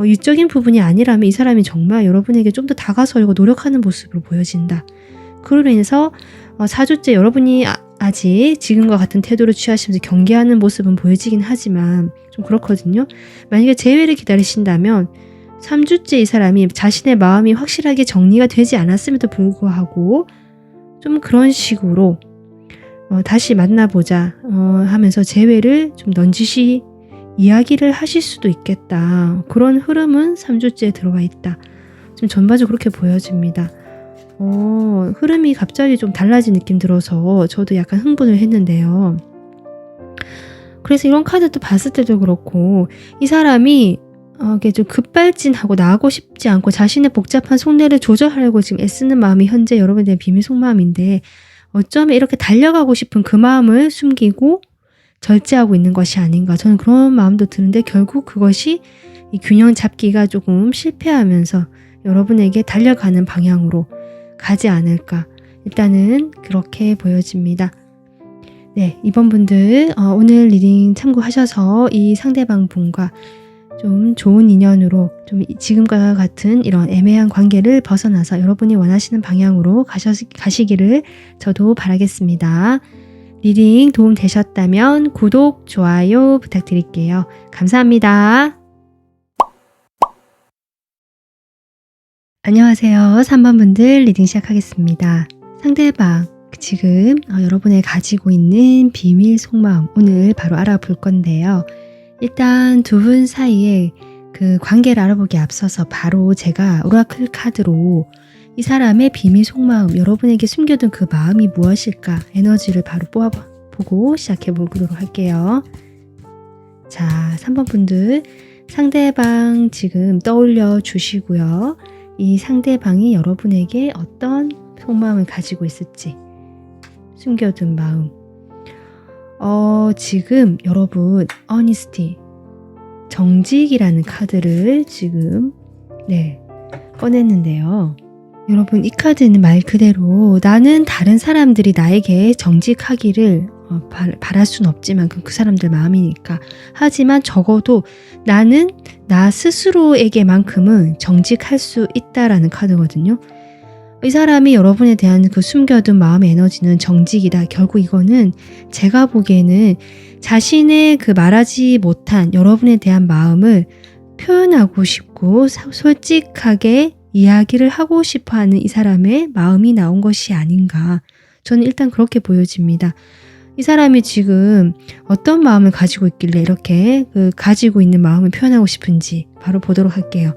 [SPEAKER 1] 일적인 부분이 아니라면 이 사람이 정말 여러분에게 좀 더 다가서려고 노력하는 모습으로 보여진다. 그로 인해서 4주째 여러분이 아직 지금과 같은 태도를 취하시면서 경계하는 모습은 보여지긴 하지만 좀 그렇거든요. 만약에 재회를 기다리신다면 3주째 이 사람이 자신의 마음이 확실하게 정리가 되지 않았음에도 불구하고 좀 그런 식으로 다시 만나보자 하면서 재회를 좀 넌지시 이야기를 하실 수도 있겠다. 그런 흐름은 3주째에 들어와 있다. 좀 전반적으로 그렇게 보여집니다. 흐름이 갑자기 좀 달라진 느낌 들어서 저도 약간 흥분을 했는데요. 그래서 이런 카드도 봤을 때도 그렇고 이 사람이 이게 좀 급발진하고 나가고 싶지 않고 자신의 복잡한 속내를 조절하려고 지금 애쓰는 마음이 현재 여러분에 대한 비밀 속마음인데 어쩌면 이렇게 달려가고 싶은 그 마음을 숨기고 절제하고 있는 것이 아닌가. 저는 그런 마음도 드는데 결국 그것이 이 균형 잡기가 조금 실패하면서 여러분에게 달려가는 방향으로 가지 않을까. 일단은 그렇게 보여집니다. 네, 이번 분들 오늘 리딩 참고하셔서 이 상대방 분과 좀 좋은 인연으로 좀 지금과 같은 이런 애매한 관계를 벗어나서 여러분이 원하시는 방향으로 가시기를 저도 바라겠습니다. 리딩 도움 되셨다면 구독, 좋아요 부탁드릴게요. 감사합니다. 안녕하세요. 3번 분들 리딩 시작하겠습니다. 상대방 지금 여러분이 가지고 있는 비밀 속마음 오늘 바로 알아볼 건데요. 일단 두 분 사이에 그 관계를 알아보기 앞서서 바로 제가 오라클 카드로 이 사람의 비밀 속마음, 여러분에게 숨겨둔 그 마음이 무엇일까 에너지를 바로 뽑아보고 시작해 보도록 할게요. 자, 3번 분들 상대방 지금 떠올려 주시고요. 이 상대방이 여러분에게 어떤 속마음을 가지고 있을지 숨겨둔 마음. 지금 여러분 honesty, 정직이라는 카드를 지금 꺼냈는데요. 여러분 이 카드는 말 그대로 나는 다른 사람들이 나에게 정직하기를 바랄 순 없지만 그 사람들 마음이니까. 하지만 적어도 나는 나 스스로에게만큼은 정직할 수 있다라는 카드거든요. 이 사람이 여러분에 대한 그 숨겨둔 마음의 에너지는 정직이다. 결국 이거는 제가 보기에는 자신의 그 말하지 못한 여러분에 대한 마음을 표현하고 싶고 솔직하게 이야기를 하고 싶어하는 이 사람의 마음이 나온 것이 아닌가. 저는 일단 그렇게 보여집니다. 이 사람이 지금 어떤 마음을 가지고 있길래 이렇게 가지고 있는 마음을 표현하고 싶은지 바로 보도록 할게요.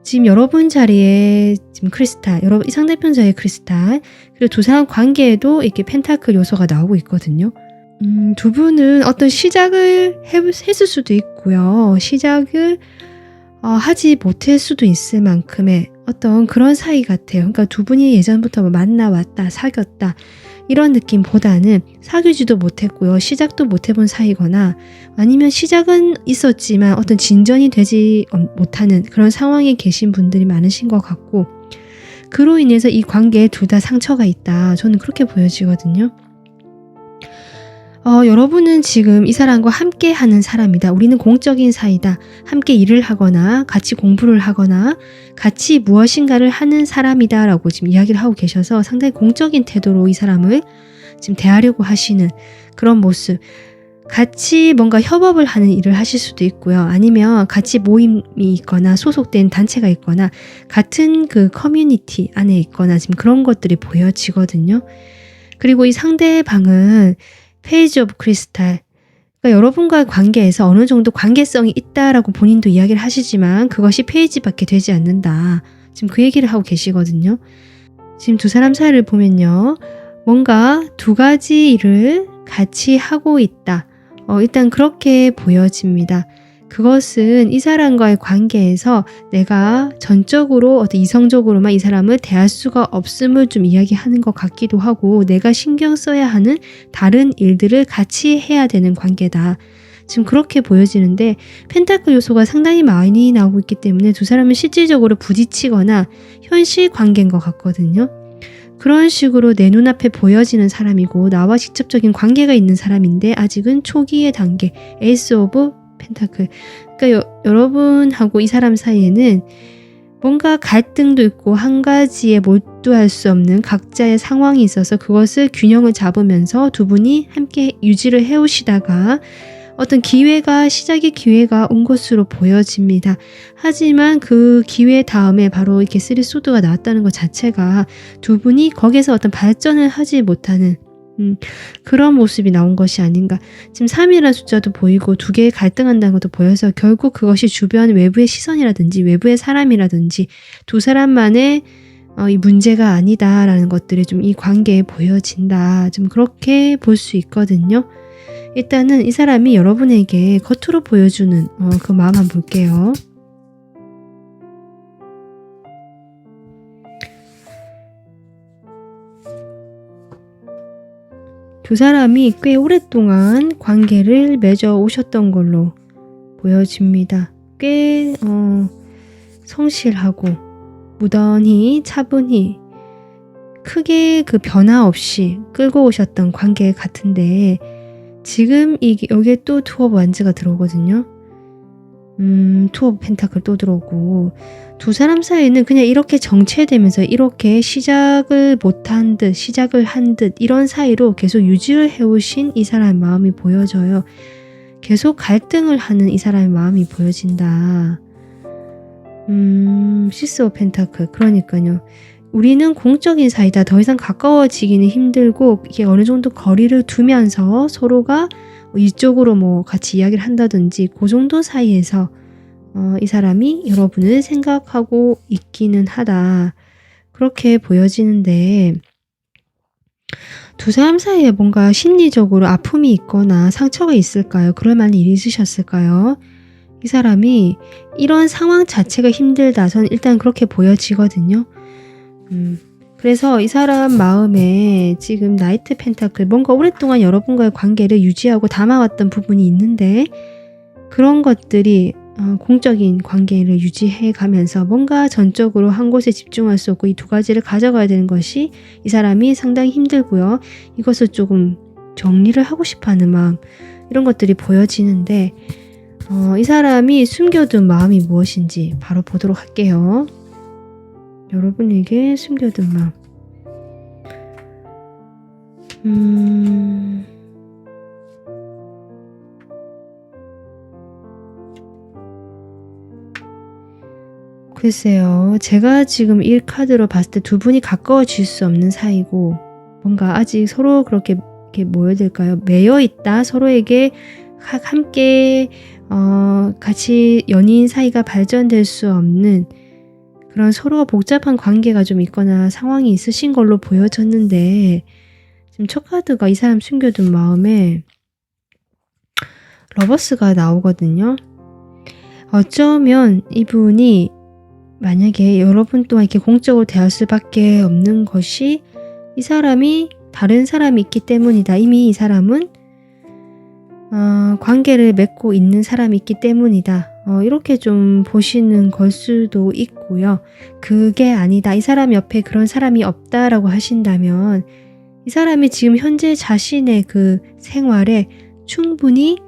[SPEAKER 1] 지금 여러분 자리에 지금 크리스탈, 이 상대편 자리에 크리스탈, 그리고 두 사람 관계에도 이렇게 펜타클 요소가 나오고 있거든요. 두 분은 어떤 시작을 했을 수도 있고요. 시작을 하지 못할 수도 있을 만큼의 어떤 그런 사이 같아요. 그러니까 두 분이 예전부터 만나왔다, 사귀었다 이런 느낌보다는 사귀지도 못했고요. 시작도 못해본 사이거나 아니면 시작은 있었지만 어떤 진전이 되지 못하는 그런 상황에 계신 분들이 많으신 것 같고 그로 인해서 이 관계에 둘 다 상처가 있다. 저는 그렇게 보여지거든요. 여러분은 지금 이 사람과 함께 하는 사람이다. 우리는 공적인 사이다. 함께 일을 하거나 같이 공부를 하거나 같이 무엇인가를 하는 사람이다 라고 지금 이야기를 하고 계셔서 상당히 공적인 태도로 이 사람을 지금 대하려고 하시는 그런 모습. 같이 뭔가 협업을 하는 일을 하실 수도 있고요. 아니면 같이 모임이 있거나 소속된 단체가 있거나 같은 그 커뮤니티 안에 있거나 지금 그런 것들이 보여지거든요. 그리고 이 상대방은 페이지 오브 크리스탈, 그러니까 여러분과의 관계에서 어느 정도 관계성이 있다라고 본인도 이야기를 하시지만 그것이 페이지밖에 되지 않는다. 지금 그 얘기를 하고 계시거든요. 지금 두 사람 사이를 보면요. 뭔가 두 가지 일을 같이 하고 있다. 일단 그렇게 보여집니다. 그것은 이 사람과의 관계에서 내가 전적으로 어떤 이성적으로만 이 사람을 대할 수가 없음을 좀 이야기하는 것 같기도 하고 내가 신경 써야 하는 다른 일들을 같이 해야 되는 관계다. 지금 그렇게 보여지는데 펜타클 요소가 상당히 많이 나오고 있기 때문에 두 사람은 실질적으로 부딪히거나 현실 관계인 것 같거든요. 그런 식으로 내 눈앞에 보여지는 사람이고 나와 직접적인 관계가 있는 사람인데 아직은 초기의 단계, 에이스 오브 펜타클. 그러니까 여러분하고 이 사람 사이에는 뭔가 갈등도 있고 한 가지에 몰두할 수 없는 각자의 상황이 있어서 그것을 균형을 잡으면서 두 분이 함께 유지를 해오시다가 어떤 시작의 기회가 온 것으로 보여집니다. 하지만 그 기회 다음에 바로 이렇게 3 소드가 나왔다는 것 자체가 두 분이 거기서 어떤 발전을 하지 못하는 그런 모습이 나온 것이 아닌가. 지금 3이라는 숫자도 보이고 두 개의 갈등한다는 것도 보여서 결국 그것이 주변 외부의 시선이라든지 외부의 사람이라든지 두 사람만의 이 문제가 아니다라는 것들이 좀 이 관계에 보여진다. 좀 그렇게 볼 수 있거든요. 일단은 이 사람이 여러분에게 겉으로 보여주는 그 마음 한번 볼게요. 두 사람이 꽤 오랫동안 관계를 맺어 오셨던 걸로 보여집니다. 꽤 성실하고 무던히 차분히 크게 그 변화 없이 끌고 오셨던 관계 같은데 지금 여기에 또 투 오브 완즈가 들어오거든요. 투 오브 펜타클 또 들어오고 두 사람 사이는 그냥 이렇게 정체되면서 이렇게 시작을 한 듯 이런 사이로 계속 유지를 해오신 이 사람의 마음이 보여져요. 계속 갈등을 하는 이 사람의 마음이 보여진다. 시스 오브 펜타클 그러니까요. 우리는 공적인 사이다. 더 이상 가까워지기는 힘들고 이게 어느 정도 거리를 두면서 서로가 이쪽으로 뭐 같이 이야기를 한다든지 그 정도 사이에서 이 사람이 여러분을 생각하고 있기는 하다. 그렇게 보여지는데 두 사람 사이에 뭔가 심리적으로 아픔이 있거나 상처가 있을까요? 그럴 만한 일이 있으셨을까요? 이 사람이 이런 상황 자체가 힘들다. 저는 일단 그렇게 보여지거든요. 그래서 이 사람 마음에 지금 나이트 펜타클 뭔가 오랫동안 여러분과의 관계를 유지하고 담아왔던 부분이 있는데 그런 것들이 공적인 관계를 유지해 가면서 뭔가 전적으로 한 곳에 집중할 수 없고 이 두 가지를 가져가야 되는 것이 이 사람이 상당히 힘들고요. 이것을 조금 정리를 하고 싶어하는 마음 이런 것들이 보여지는데 이 사람이 숨겨둔 마음이 무엇인지 바로 보도록 할게요. 여러분에게 숨겨둔 마음. 글쎄요. 제가 지금 이 카드로 봤을 때 두 분이 가까워질 수 없는 사이고 뭔가 아직 서로 그렇게 뭐야 될까요? 매여 있다. 서로에게 함께 같이 연인 사이가 발전될 수 없는 그런 서로가 복잡한 관계가 좀 있거나 상황이 있으신 걸로 보여졌는데 지금 첫 카드가 이 사람 숨겨둔 마음에 러버스가 나오거든요. 어쩌면 이분이 만약에 여러분 또한 이렇게 공적으로 대할 수밖에 없는 것이 이 사람이 다른 사람이 있기 때문이다. 이미 이 사람은 관계를 맺고 있는 사람이 있기 때문이다. 이렇게 좀 보시는 걸 수도 있고요. 그게 아니다. 이 사람 옆에 그런 사람이 없다라고 하신다면 이 사람이 지금 현재 자신의 그 생활에 충분히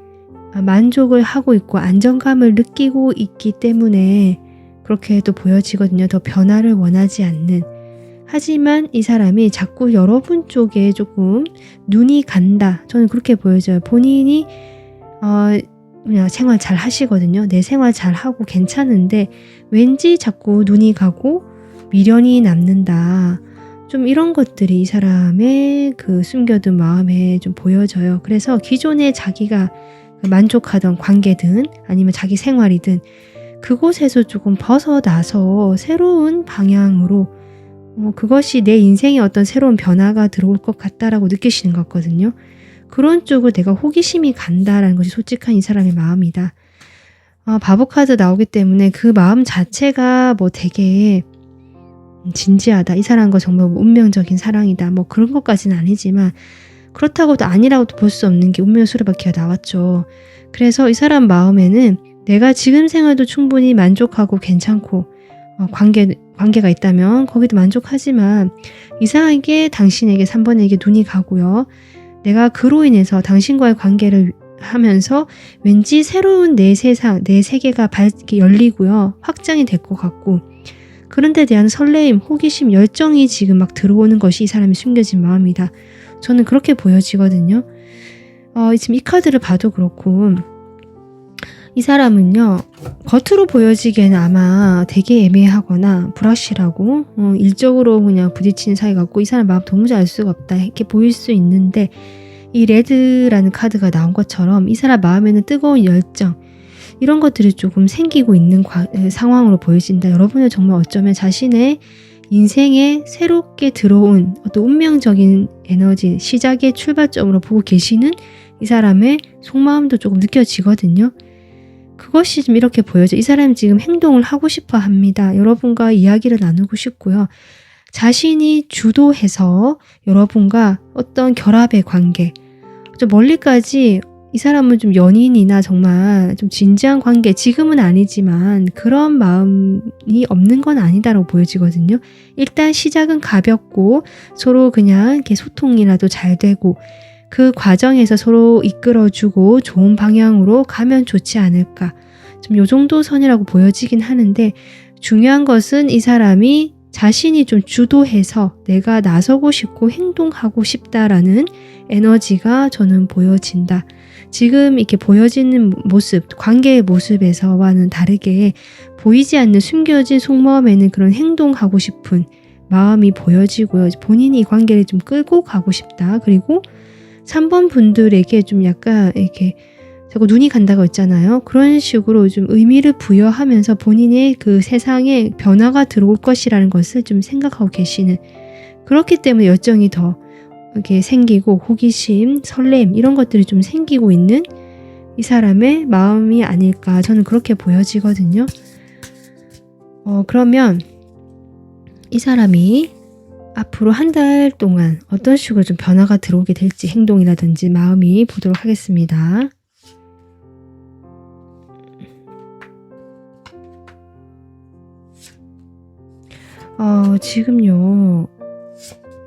[SPEAKER 1] 만족을 하고 있고 안정감을 느끼고 있기 때문에 그렇게도 보여지거든요. 더 변화를 원하지 않는. 하지만 이 사람이 자꾸 여러분 쪽에 조금 눈이 간다. 저는 그렇게 보여져요. 본인이 그냥 생활 잘 하시거든요. 내 생활 잘 하고 괜찮은데 왠지 자꾸 눈이 가고 미련이 남는다. 좀 이런 것들이 이 사람의 그 숨겨둔 마음에 좀 보여져요. 그래서 기존에 자기가 만족하던 관계든 아니면 자기 생활이든 그곳에서 조금 벗어나서 새로운 방향으로 그것이 내 인생에 어떤 새로운 변화가 들어올 것 같다라고 느끼시는 것 같거든요. 그런 쪽으로 내가 호기심이 간다라는 것이 솔직한 이 사람의 마음이다. 바보 카드 나오기 때문에 그 마음 자체가 뭐 되게 진지하다. 이 사람과 정말 운명적인 사랑이다. 뭐 그런 것까지는 아니지만 그렇다고도 아니라고도 볼 수 없는 게 운명의 수레바퀴가 나왔죠. 그래서 이 사람 마음에는 내가 지금 생활도 충분히 만족하고 괜찮고 관계가 있다면 거기도 만족하지만 이상하게 당신에게 3번에게 눈이 가고요. 내가 그로 인해서 당신과의 관계를 하면서 왠지 새로운 내 세상, 내 세계가 열리고요. 확장이 될 것 같고 그런 데 대한 설레임, 호기심, 열정이 지금 막 들어오는 것이 이 사람이 숨겨진 마음이다. 저는 그렇게 보여지거든요. 지금 이 카드를 봐도 그렇고 이 사람은요, 겉으로 보여지기에는 아마 되게 애매하거나 불확실하고 일적으로 그냥 부딪히는 사이 같고 이 사람 마음 도무지 알 수가 없다 이렇게 보일 수 있는데, 이 레드라는 카드가 나온 것처럼 이 사람 마음에는 뜨거운 열정, 이런 것들이 조금 생기고 있는 상황으로 보여진다. 여러분은 정말 어쩌면 자신의 인생에 새롭게 들어온 어떤 운명적인 에너지, 시작의 출발점으로 보고 계시는 이 사람의 속마음도 조금 느껴지거든요. 그것이 좀 이렇게 보여져. 이 사람이 지금 행동을 하고 싶어 합니다. 여러분과 이야기를 나누고 싶고요. 자신이 주도해서 여러분과 어떤 결합의 관계, 좀 멀리까지 이 사람은 좀 연인이나 정말 좀 진지한 관계, 지금은 아니지만 그런 마음이 없는 건 아니다라고 보여지거든요. 일단 시작은 가볍고 서로 그냥 이렇게 소통이라도 잘 되고 그 과정에서 서로 이끌어주고 좋은 방향으로 가면 좋지 않을까. 좀 요 정도 선이라고 보여지긴 하는데, 중요한 것은 이 사람이 자신이 좀 주도해서 내가 나서고 싶고 행동하고 싶다라는 에너지가 저는 보여진다. 지금 이렇게 보여지는 모습, 관계의 모습에서와는 다르게 보이지 않는 숨겨진 속마음에는 그런 행동하고 싶은 마음이 보여지고요. 본인이 이 관계를 좀 끌고 가고 싶다. 그리고 3번 분들에게 좀 약간 이렇게 자꾸 눈이 간다고 했잖아요. 그런 식으로 좀 의미를 부여하면서 본인의 그 세상에 변화가 들어올 것이라는 것을 좀 생각하고 계시는, 그렇기 때문에 열정이 더 이렇게 생기고 호기심, 설렘 이런 것들이 좀 생기고 있는 이 사람의 마음이 아닐까, 저는 그렇게 보여지거든요. 그러면 이 사람이 앞으로 한 달 동안 어떤 식으로 좀 변화가 들어오게 될지, 행동이라든지 마음이 보도록 하겠습니다. 지금요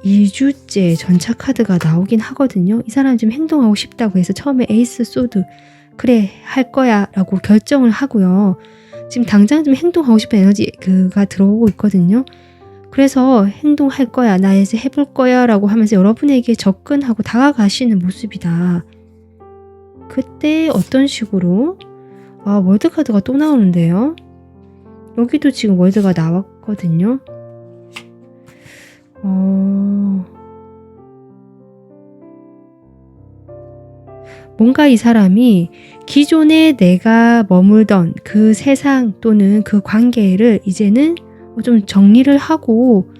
[SPEAKER 1] 2주째 전차 카드가 나오긴 하거든요. 이 사람 지금 행동하고 싶다고 해서 처음에 에이스 소드, 그래 할 거야 라고 결정을 하고요. 지금 당장 좀 행동하고 싶은 에너지가 들어오고 있거든요. 그래서 행동할 거야, 나 이제 해볼 거야 라고 하면서 여러분에게 접근하고 다가가시는 모습이다. 그때 어떤 식으로, 월드 카드가 또 나오는데요. 여기도 지금 월드가 나왔거든요. 뭔가 이 사람이 기존에 내가 머물던 그 세상 또는 그 관계를 이제는 좀 정리를 하고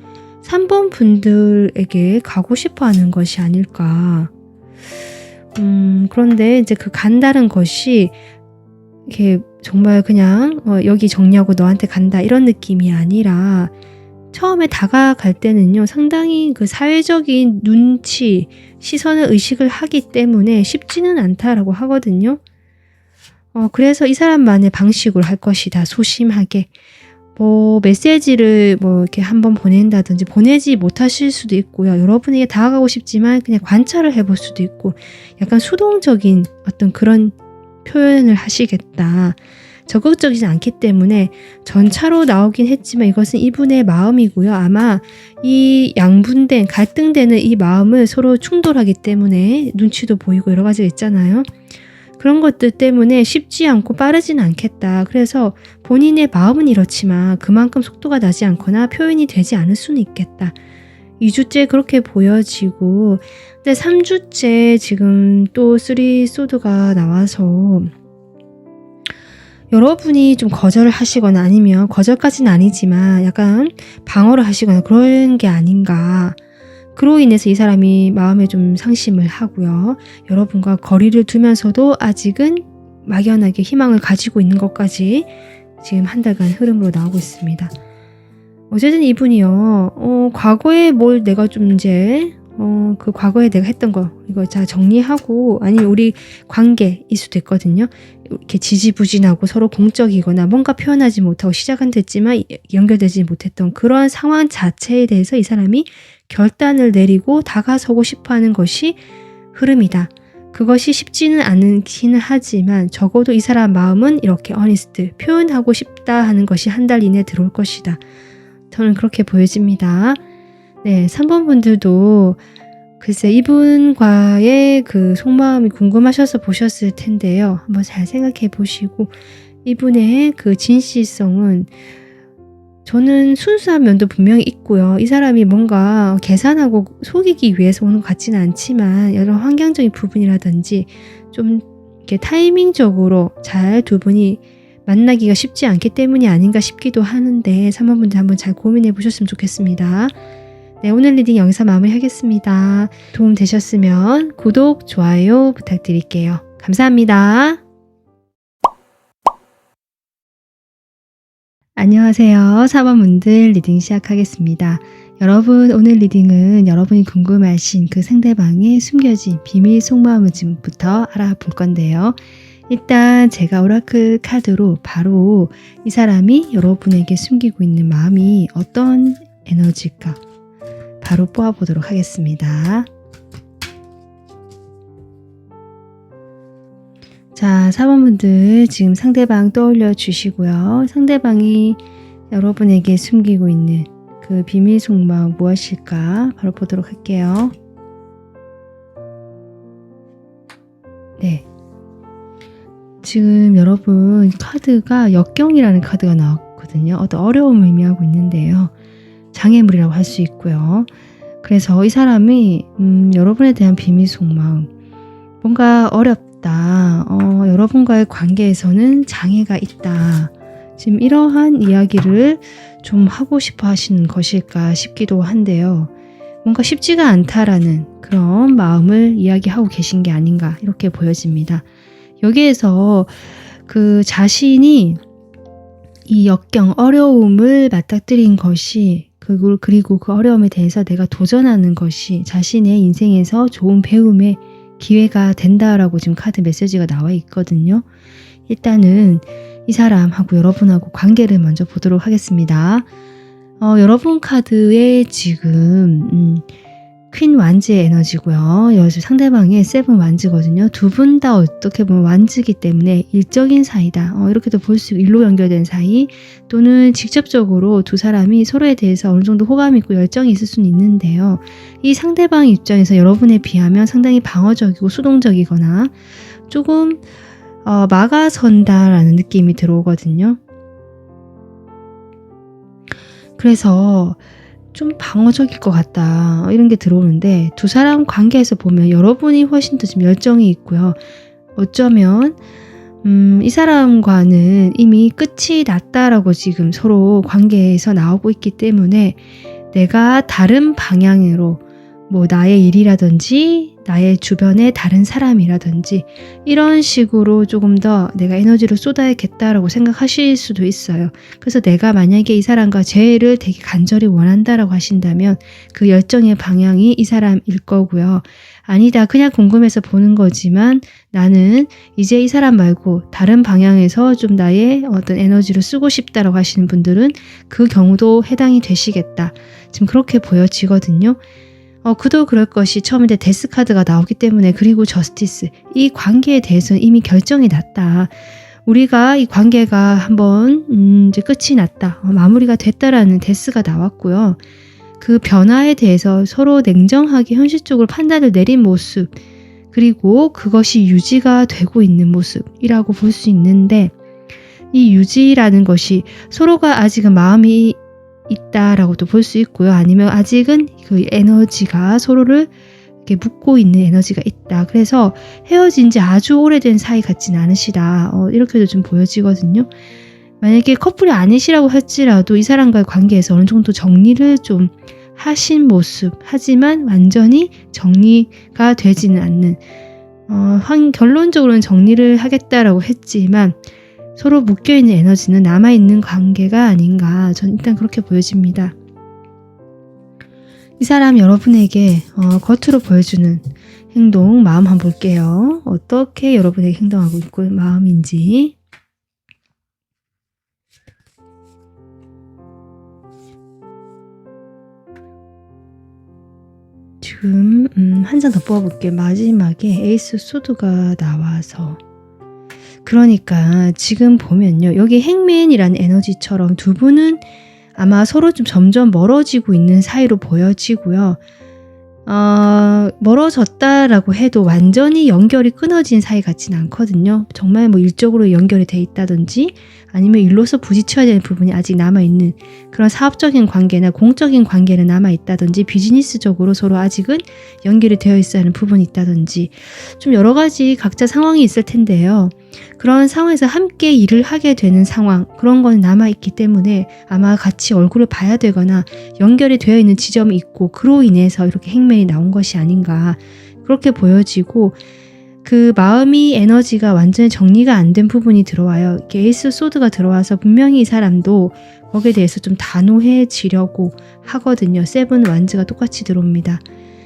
[SPEAKER 1] 3번 분들에게 가고 싶어 하는 것이 아닐까. 그런데 이제 그 간다는 것이 이렇게 정말 그냥 여기 정리하고 너한테 간다 이런 느낌이 아니라, 처음에 다가갈 때는요 상당히 그 사회적인 눈치, 시선을 의식을 하기 때문에 쉽지는 않다라고 하거든요. 그래서 이 사람만의 방식으로 할 것이다. 소심하게 메시지를 이렇게 한번 보낸다든지, 보내지 못하실 수도 있고요. 여러분에게 다가가고 싶지만 그냥 관찰을 해볼 수도 있고, 약간 수동적인 어떤 그런 표현을 하시겠다. 적극적이지 않기 때문에 전차로 나오긴 했지만 이것은 이분의 마음이고요. 아마 이 양분된, 갈등되는 이 마음을 서로 충돌하기 때문에 눈치도 보이고 여러 가지가 있잖아요. 그런 것들 때문에 쉽지 않고 빠르진 않겠다. 그래서 본인의 마음은 이렇지만 그만큼 속도가 나지 않거나 표현이 되지 않을 수는 있겠다. 2주째 그렇게 보여지고, 근데 3주째 지금 또 3 소드가 나와서 여러분이 좀 거절을 하시거나, 아니면 거절까지는 아니지만 약간 방어를 하시거나 그런 게 아닌가. 그로 인해서 이 사람이 마음에 좀 상심을 하고요. 여러분과 거리를 두면서도 아직은 막연하게 희망을 가지고 있는 것까지 지금 한 달간 흐름으로 나오고 있습니다. 어쨌든 이분이요, 과거에 뭘 내가 좀 이제 그 과거에 내가 했던 거 이거 자 정리하고, 아니면 우리 관계일 수도 있거든요. 이렇게 지지부진하고 서로 공적이거나 뭔가 표현하지 못하고 시작은 됐지만 연결되지 못했던 그런 상황 자체에 대해서 이 사람이 결단을 내리고 다가서고 싶어하는 것이 흐름이다. 그것이 쉽지는 않기는 하지만 적어도 이 사람 마음은 이렇게 어니스트, 표현하고 싶다 하는 것이 한 달 이내 들어올 것이다. 저는 그렇게 보여집니다. 네, 3번 분들도 글쎄 이분과의 그 속마음이 궁금하셔서 보셨을 텐데요. 한번 잘 생각해 보시고 이분의 그 진실성은 저는 순수한 면도 분명히 있고요. 이 사람이 뭔가 계산하고 속이기 위해서 오는 것 같지는 않지만 여러 환경적인 부분이라든지 좀 이렇게 타이밍적으로 잘 두 분이 만나기가 쉽지 않기 때문이 아닌가 싶기도 하는데 3번분들 한번 잘 고민해 보셨으면 좋겠습니다. 네, 오늘 리딩 여기서 마무리하겠습니다. 도움 되셨으면 구독, 좋아요 부탁드릴게요. 감사합니다. 안녕하세요. 4번분들 리딩 시작하겠습니다. 여러분, 오늘 리딩은 여러분이 궁금하신 그 상대방의 숨겨진 비밀 속마음을 지금부터 알아볼 건데요. 일단 제가 오라클 카드로 바로 이 사람이 여러분에게 숨기고 있는 마음이 어떤 에너지일까 바로 뽑아보도록 하겠습니다. 자, 4번분들 지금 상대방 떠올려 주시고요. 상대방이 여러분에게 숨기고 있는 그 비밀 속마음 무엇일까 바로 보도록 할게요. 네. 지금 여러분 카드가 역경이라는 카드가 나왔거든요. 어떤 어려움을 의미하고 있는데요. 장애물이라고 할 수 있고요. 그래서 이 사람이 여러분에 대한 비밀 속마음 뭔가 어렵다. 여러분과의 관계에서는 장애가 있다. 지금 이러한 이야기를 좀 하고 싶어 하시는 것일까 싶기도 한데요. 뭔가 쉽지가 않다라는 그런 마음을 이야기하고 계신 게 아닌가 이렇게 보여집니다. 여기에서 그 자신이 이 역경, 어려움을 맞닥뜨린 것이 그리고 그 어려움에 대해서 내가 도전하는 것이 자신의 인생에서 좋은 배움의 기회가 된다라고 지금 카드 메시지가 나와 있거든요. 일단은 이 사람하고 여러분하고 관계를 먼저 보도록 하겠습니다. 여러분 카드에 지금 퀸 완즈의 에너지고요. 여기서 상대방의 세븐 완즈거든요. 두 분 다 어떻게 보면 완즈이기 때문에 일적인 사이다. 이렇게도 볼 수 있고 일로 연결된 사이 또는 직접적으로 두 사람이 서로에 대해서 어느 정도 호감이 있고 열정이 있을 수는 있는데요. 이 상대방 입장에서 여러분에 비하면 상당히 방어적이고 수동적이거나 조금 막아선다라는 느낌이 들어오거든요. 그래서 좀 방어적일 것 같다 이런 게 들어오는데 두 사람 관계에서 보면 여러분이 훨씬 더 지금 열정이 있고요. 어쩌면 이 사람과는 이미 끝이 났다라고 지금 서로 관계에서 나오고 있기 때문에 내가 다른 방향으로 뭐 나의 일이라든지 나의 주변의 다른 사람이라든지 이런 식으로 조금 더 내가 에너지를 쏟아야겠다라고 생각하실 수도 있어요. 그래서 내가 만약에 이 사람과 재회를 되게 간절히 원한다라고 하신다면 그 열정의 방향이 이 사람일 거고요. 아니다, 그냥 궁금해서 보는 거지만 나는 이제 이 사람 말고 다른 방향에서 좀 나의 어떤 에너지를 쓰고 싶다라고 하시는 분들은 그 경우도 해당이 되시겠다. 지금 그렇게 보여지거든요. 그도 그럴 것이 처음에 데스 카드가 나오기 때문에 그리고 저스티스 이 관계에 대해서는 이미 결정이 났다. 우리가 이 관계가 한번 이제 끝이 났다. 마무리가 됐다라는 데스가 나왔고요. 그 변화에 대해서 서로 냉정하게 현실적으로 판단을 내린 모습 그리고 그것이 유지가 되고 있는 모습이라고 볼 수 있는데 이 유지라는 것이 서로가 아직은 마음이 있다라고도 볼 수 있고요. 아니면 아직은 그 에너지가 서로를 이렇게 묶고 있는 에너지가 있다. 그래서 헤어진 지 아주 오래된 사이 같진 않으시다. 이렇게도 좀 보여지거든요. 만약에 커플이 아니시라고 할지라도 이 사람과의 관계에서 어느 정도 정리를 좀 하신 모습 하지만 완전히 정리가 되지는 않는 결론적으로는 정리를 하겠다라고 했지만 서로 묶여있는 에너지는 남아있는 관계가 아닌가 전 일단 그렇게 보여집니다. 이 사람 여러분에게 겉으로 보여주는 행동 마음 한번 볼게요. 어떻게 여러분에게 행동하고 있고 마음인지. 지금 한 장 더 뽑아볼게요. 마지막에 에이스 소드가 나와서 그러니까 지금 보면요. 여기 행맨이라는 에너지처럼 두 분은 아마 서로 좀 점점 멀어지고 있는 사이로 보여지고요. 멀어졌다라고 해도 완전히 연결이 끊어진 사이 같지는 않거든요. 정말 뭐 일적으로 연결이 돼 있다든지 아니면 일로서 부딪혀야 되는 부분이 아직 남아있는 그런 사업적인 관계나 공적인 관계는 남아있다든지 비즈니스적으로 서로 아직은 연결이 되어 있어야 하는 부분이 있다든지 좀 여러 가지 각자 상황이 있을 텐데요. 그런 상황에서 함께 일을 하게 되는 상황, 그런 건 남아있기 때문에 아마 같이 얼굴을 봐야 되거나 연결이 되어 있는 지점이 있고 그로 인해서 이렇게 행맨이 나온 것이 아닌가 그렇게 보여지고, 그 마음이 에너지가 완전히 정리가 안 된 부분이 들어와요. 이렇게 에이스 소드가 들어와서 분명히 이 사람도 거기에 대해서 좀 단호해지려고 하거든요. 세븐 완즈가 똑같이 들어옵니다.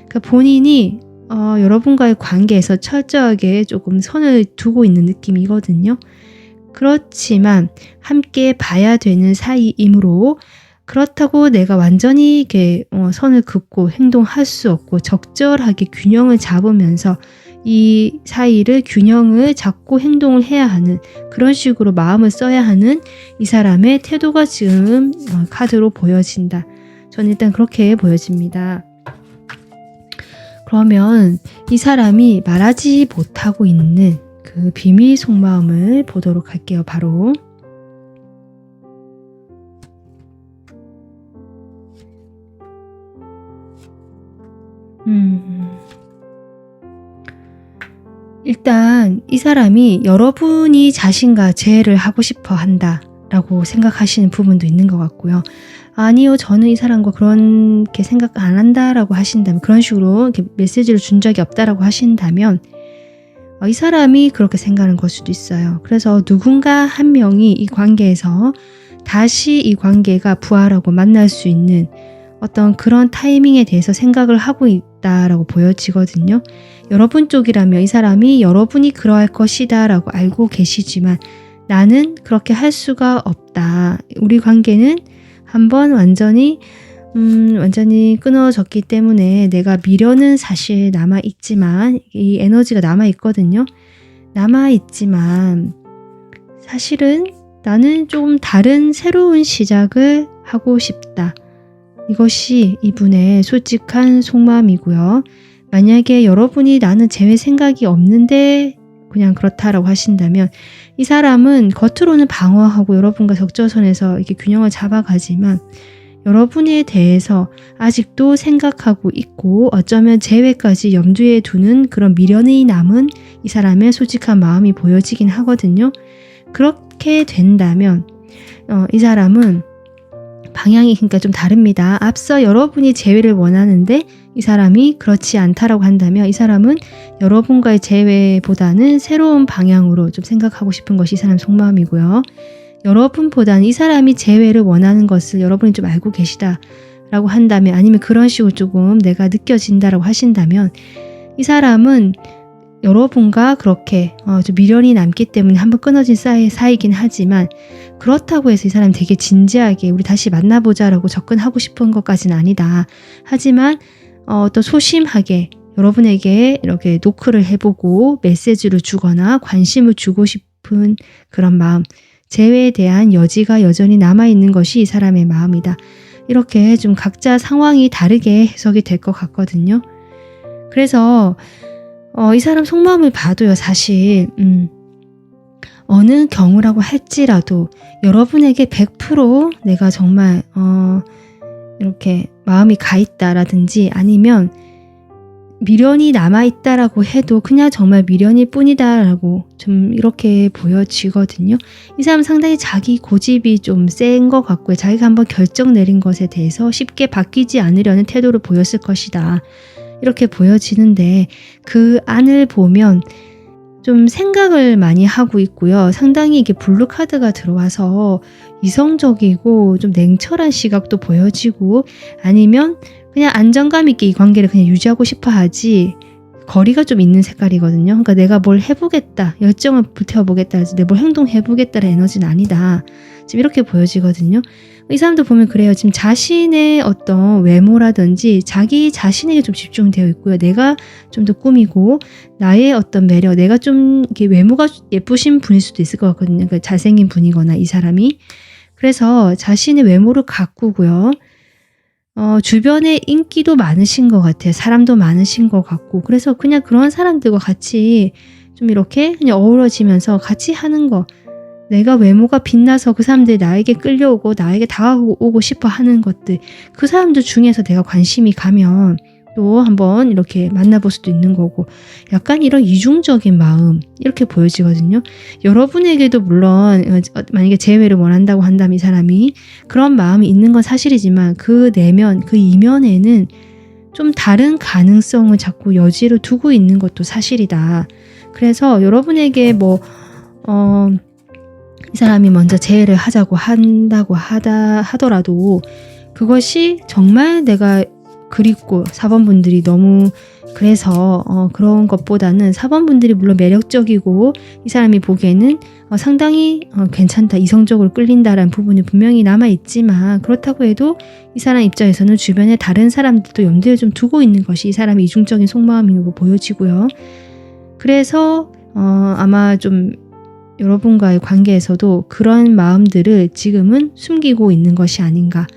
[SPEAKER 1] 그러니까 본인이 여러분과의 관계에서 철저하게 조금 선을 두고 있는 느낌이거든요. 그렇지만 함께 봐야 되는 사이이므로 그렇다고 내가 완전히 이렇게 선을 긋고 행동할 수 없고 적절하게 균형을 잡으면서 이 사이를 균형을 잡고 행동을 해야 하는 그런 식으로 마음을 써야 하는 이 사람의 태도가 지금 카드로 보여진다. 저는 일단 그렇게 보여집니다. 그러면 이 사람이 말하지 못하고 있는 그 비밀 속마음을 보도록 할게요. 바로 일단 이 사람이 여러분이 자신과 재회를 하고 싶어 한다 라고 생각하시는 부분도 있는 것 같고요. 아니요, 저는 이 사람과 그렇게 생각 안 한다라고 하신다면, 그런 식으로 이렇게 메시지를 준 적이 없다라고 하신다면 이 사람이 그렇게 생각하는 걸 수도 있어요. 그래서 누군가 한 명이 이 관계에서 다시 이 관계가 부활하고 만날 수 있는 어떤 그런 타이밍에 대해서 생각을 하고 있다라고 보여지거든요. 여러분 쪽이라면 이 사람이 여러분이 그러할 것이다 라고 알고 계시지만 나는 그렇게 할 수가 없다. 우리 관계는 한번 완전히 끊어졌기 때문에 내가 미련은 사실 남아있지만, 이 에너지가 남아있거든요. 남아있지만 사실은 나는 좀 다른 새로운 시작을 하고 싶다. 이것이 이분의 솔직한 속마음이고요. 만약에 여러분이 나는 재회 생각이 없는데 그냥 그렇다라고 하신다면, 이 사람은 겉으로는 방어하고 여러분과 적절선에서 이렇게 균형을 잡아가지만 여러분에 대해서 아직도 생각하고 있고 어쩌면 재회까지 염두에 두는 그런 미련이 남은 이 사람의 솔직한 마음이 보여지긴 하거든요. 그렇게 된다면 이 사람은 방향이 그러니까 좀 다릅니다. 앞서 여러분이 재회를 원하는데 이 사람이 그렇지 않다라고 한다면 이 사람은 여러분과의 재회보다는 새로운 방향으로 좀 생각하고 싶은 것이 이 사람 속마음이고요. 여러분보다는 이 사람이 재회를 원하는 것을 여러분이 좀 알고 계시다라고 한다면, 아니면 그런 식으로 조금 내가 느껴진다라고 하신다면 이 사람은 여러분과 그렇게 좀 미련이 남기 때문에 한번 끊어진 사이긴 하지만, 그렇다고 해서 이 사람이 되게 진지하게 우리 다시 만나보자라고 접근하고 싶은 것까지는 아니다. 하지만 또 소심하게 여러분에게 이렇게 노크를 해보고 메시지를 주거나 관심을 주고 싶은 그런 마음, 재회에 대한 여지가 여전히 남아있는 것이 이 사람의 마음이다. 이렇게 좀 각자 상황이 다르게 해석이 될 것 같거든요. 그래서 이 사람 속마음을 봐도요, 사실 어느 경우라고 할지라도 여러분에게 100% 내가 정말 이렇게 마음이 가 있다라든지 아니면 미련이 남아있다라고 해도 그냥 정말 미련일 뿐이다라고 좀 이렇게 보여지거든요. 이 사람 상당히 자기 고집이 좀 센 것 같고요. 자기가 한번 결정 내린 것에 대해서 쉽게 바뀌지 않으려는 태도를 보였을 것이다. 이렇게 보여지는데, 그 안을 보면 좀 생각을 많이 하고 있고요. 상당히 이게 블루 카드가 들어와서 이성적이고 좀 냉철한 시각도 보여지고, 아니면 그냥 안정감 있게 이 관계를 그냥 유지하고 싶어 하지 거리가 좀 있는 색깔이거든요. 그러니까 내가 뭘 해보겠다, 열정을 불태워보겠다, 내가 뭘 행동해보겠다는 에너지는 아니다. 지금 이렇게 보여지거든요. 이 사람도 보면 그래요. 지금 자신의 어떤 외모라든지 자기 자신에게 좀 집중되어 있고요. 내가 좀 더 꾸미고 나의 어떤 매력, 내가 좀 이렇게 외모가 예쁘신 분일 수도 있을 것 같거든요. 그러니까 잘생긴 분이거나 이 사람이. 그래서 자신의 외모를 가꾸고요. 주변에 인기도 많으신 것 같아요. 사람도 많으신 것 같고. 그래서 그냥 그런 사람들과 같이 좀 이렇게 그냥 어우러지면서 같이 하는 거. 내가 외모가 빛나서 그 사람들이 나에게 끌려오고 나에게 다가오고 싶어 하는 것들. 그 사람들 중에서 내가 관심이 가면 또 한번 이렇게 만나볼 수도 있는 거고, 약간 이런 이중적인 마음 이렇게 보여지거든요. 여러분에게도 물론 만약에 재회를 원한다고 한다면 이 사람이 그런 마음이 있는 건 사실이지만 그 내면, 그 이면에는 좀 다른 가능성을 자꾸 여지를 두고 있는 것도 사실이다. 그래서 여러분에게 이 사람이 먼저 재회를 하자고 하더라도 그것이 정말 내가 그립고 4번분들이 너무 그래서 그런 것보다는 4번분들이 물론 매력적이고 이 사람이 보기에는 상당히 괜찮다, 이성적으로 끌린다라는 부분이 분명히 남아있지만, 그렇다고 해도 이 사람 입장에서는 주변에 다른 사람들도 염두에 좀 두고 있는 것이 이 사람의 이중적인 속마음이고 보여지고요. 그래서 아마 좀 여러분과의 관계에서도 그런 마음들을 지금은 숨기고 있는 것이 아닌가,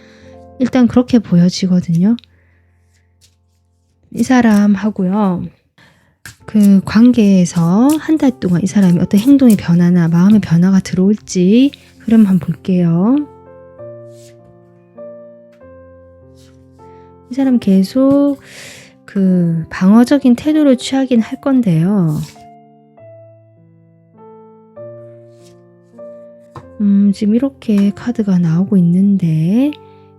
[SPEAKER 1] 일단 그렇게 보여지거든요. 이 사람하고요, 그 관계에서 한 달 동안 이 사람이 어떤 행동의 변화나 마음의 변화가 들어올지 흐름 한번 볼게요. 이 사람 계속 그 방어적인 태도를 취하긴 할 건데요. 지금 이렇게 카드가 나오고 있는데,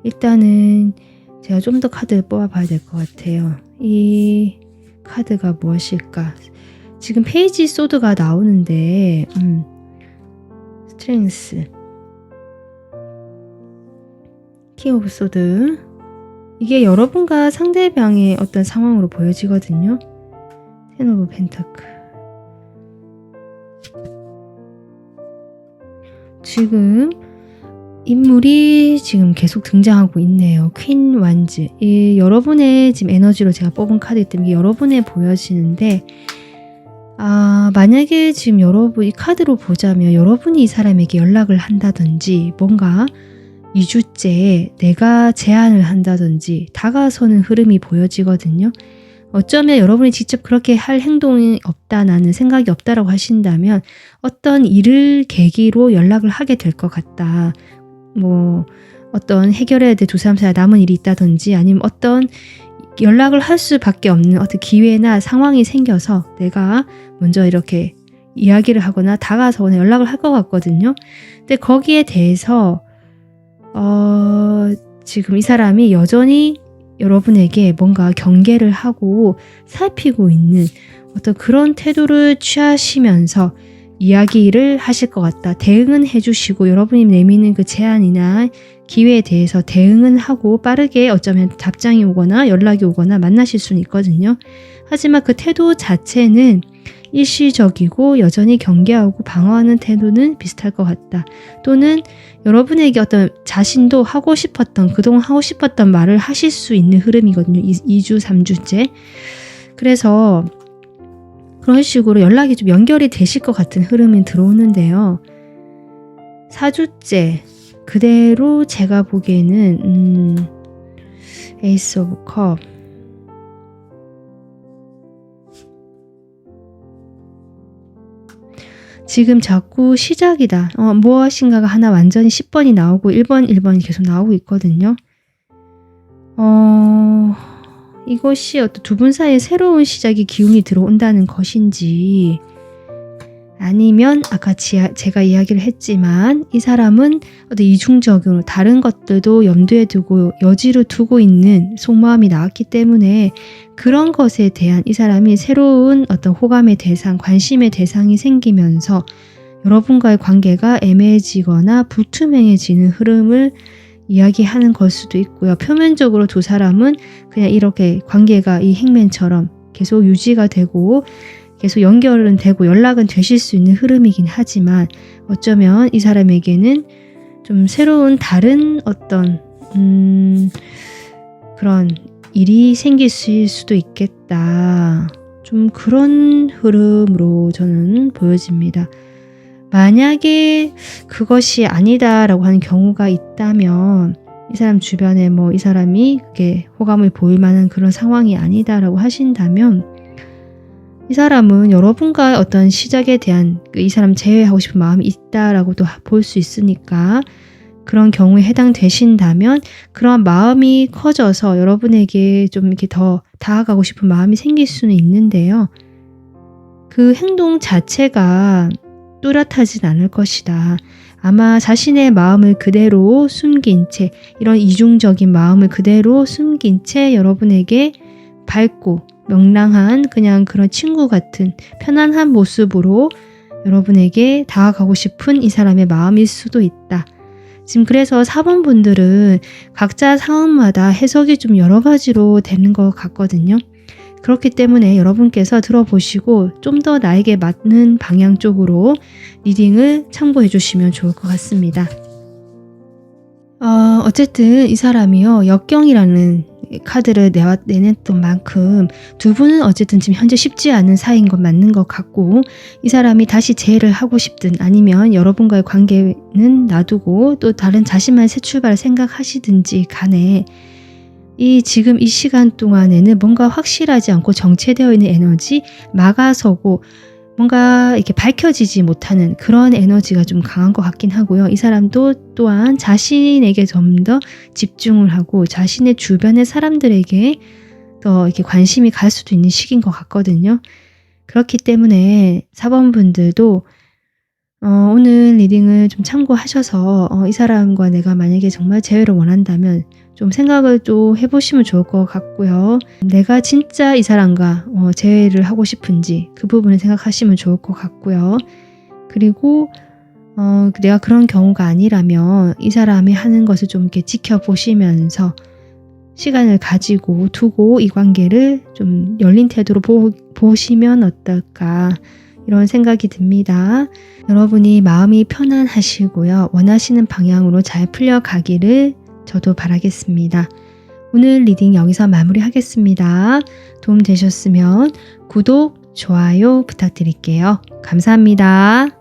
[SPEAKER 1] 일단은 제가 좀 더 카드를 뽑아봐야 될 것 같아요. 이 카드가 무엇일까? 지금 페이지 소드가 나오는데 스트렝스, 킹 오브 소드, 이게 여러분과 상대방의 어떤 상황으로 보여지거든요. 텐 오브 펜타클, 지금 인물이 지금 계속 등장하고 있네요. 퀸 완즈. 이 여러분의 지금 에너지로 제가 뽑은 카드이기 때문에 여러분에 보여지는데, 만약에 지금 여러분 이 카드로 보자면 여러분이 이 사람에게 연락을 한다든지 뭔가 2주째 내가 제안을 한다든지 다가서는 흐름이 보여지거든요. 어쩌면 여러분이 직접 그렇게 할 행동이 없다, 나는 생각이 없다라고 하신다면 어떤 일을 계기로 연락을 하게 될 것 같다. 어떤 해결해야 될 두 사람 사이에 남은 일이 있다든지, 아니면 어떤 연락을 할 수밖에 없는 어떤 기회나 상황이 생겨서 내가 먼저 이렇게 이야기를 하거나 다가서거나 연락을 할 것 같거든요. 근데 거기에 대해서 지금 이 사람이 여전히 여러분에게 뭔가 경계를 하고 살피고 있는 어떤 그런 태도를 취하시면서 이야기를 하실 것 같다. 대응은 해주시고 여러분이 내미는 그 제안이나 기회에 대해서 대응은 하고 빠르게 어쩌면 답장이 오거나 연락이 오거나 만나실 수는 있거든요. 하지만 그 태도 자체는 일시적이고 여전히 경계하고 방어하는 태도는 비슷할 것 같다. 또는 여러분에게 어떤 자신도 하고 싶었던, 그동안 하고 싶었던 말을 하실 수 있는 흐름이거든요. 2주, 3주째. 그래서 그런 식으로 연락이 좀 연결이 되실 것 같은 흐름이 들어오는데요. 4주째 그대로 제가 보기에는 에이스 오브 컵, 지금 자꾸 시작이다. 무엇인가가 하나 완전히 10번이 나오고 1번이 계속 나오고 있거든요. 이것이 어떤 두 분 사이에 새로운 시작의 기운이 들어온다는 것인지, 아니면 아까 제가 이야기를 했지만 이 사람은 어떤 이중적으로 다른 것들도 염두에 두고 여지를 두고 있는 속마음이 나왔기 때문에 그런 것에 대한 이 사람이 새로운 어떤 호감의 대상, 관심의 대상이 생기면서 여러분과의 관계가 애매해지거나 불투명해지는 흐름을 이야기하는 걸 수도 있고요. 표면적으로 두 사람은 그냥 이렇게 관계가 이 행맨처럼 계속 유지가 되고 계속 연결은 되고 연락은 되실 수 있는 흐름이긴 하지만, 어쩌면 이 사람에게는 좀 새로운 다른 어떤 그런 일이 생길 수도 있겠다. 좀 그런 흐름으로 저는 보여집니다. 만약에 그것이 아니다라고 하는 경우가 있다면 이 사람 주변에 뭐 이 사람이 그게 호감을 보일 만한 그런 상황이 아니다라고 하신다면 이 사람은 여러분과의 어떤 시작에 대한 이 사람 제외하고 싶은 마음이 있다라고도 볼 수 있으니까 그런 경우에 해당되신다면 그런 마음이 커져서 여러분에게 좀 이렇게 더 다가가고 싶은 마음이 생길 수는 있는데요. 그 행동 자체가 뚜렷하진 않을 것이다. 아마 자신의 마음을 그대로 숨긴 채, 이런 이중적인 마음을 그대로 숨긴 채 여러분에게 밝고 명랑한 그냥 그런 친구 같은 편안한 모습으로 여러분에게 다가가고 싶은 이 사람의 마음일 수도 있다. 지금 그래서 4번 분들은 각자 상황마다 해석이 좀 여러 가지로 되는 것 같거든요. 그렇기 때문에 여러분께서 들어보시고 좀 더 나에게 맞는 방향 쪽으로 리딩을 참고해 주시면 좋을 것 같습니다. 어쨌든 이 사람이요, 역경이라는 카드를 내냈던 만큼 두 분은 어쨌든 지금 현재 쉽지 않은 사이인 건 맞는 것 같고, 이 사람이 다시 재회를 하고 싶든 아니면 여러분과의 관계는 놔두고 또 다른 자신만의 새 출발을 생각하시든지 간에 지금 이 시간 동안에는 뭔가 확실하지 않고 정체되어 있는 에너지, 막아서고 뭔가 이렇게 밝혀지지 못하는 그런 에너지가 좀 강한 것 같긴 하고요. 이 사람도 또한 자신에게 좀 더 집중을 하고 자신의 주변의 사람들에게 더 이렇게 관심이 갈 수도 있는 시기인 것 같거든요. 그렇기 때문에 4번 분들도 오늘 리딩을 좀 참고하셔서 이 사람과 내가 만약에 정말 재회를 원한다면 좀 생각을 또 해보시면 좋을 것 같고요. 내가 진짜 이 사람과 재회를 하고 싶은지 그 부분을 생각하시면 좋을 것 같고요. 그리고 내가 그런 경우가 아니라면 이 사람이 하는 것을 좀 이렇게 지켜보시면서 시간을 가지고 두고 이 관계를 좀 열린 태도로 보시면 어떨까, 이런 생각이 듭니다. 여러분이 마음이 편안하시고요. 원하시는 방향으로 잘 풀려가기를 저도 바라겠습니다. 오늘 리딩 여기서 마무리하겠습니다. 도움 되셨으면 구독, 좋아요 부탁드릴게요. 감사합니다.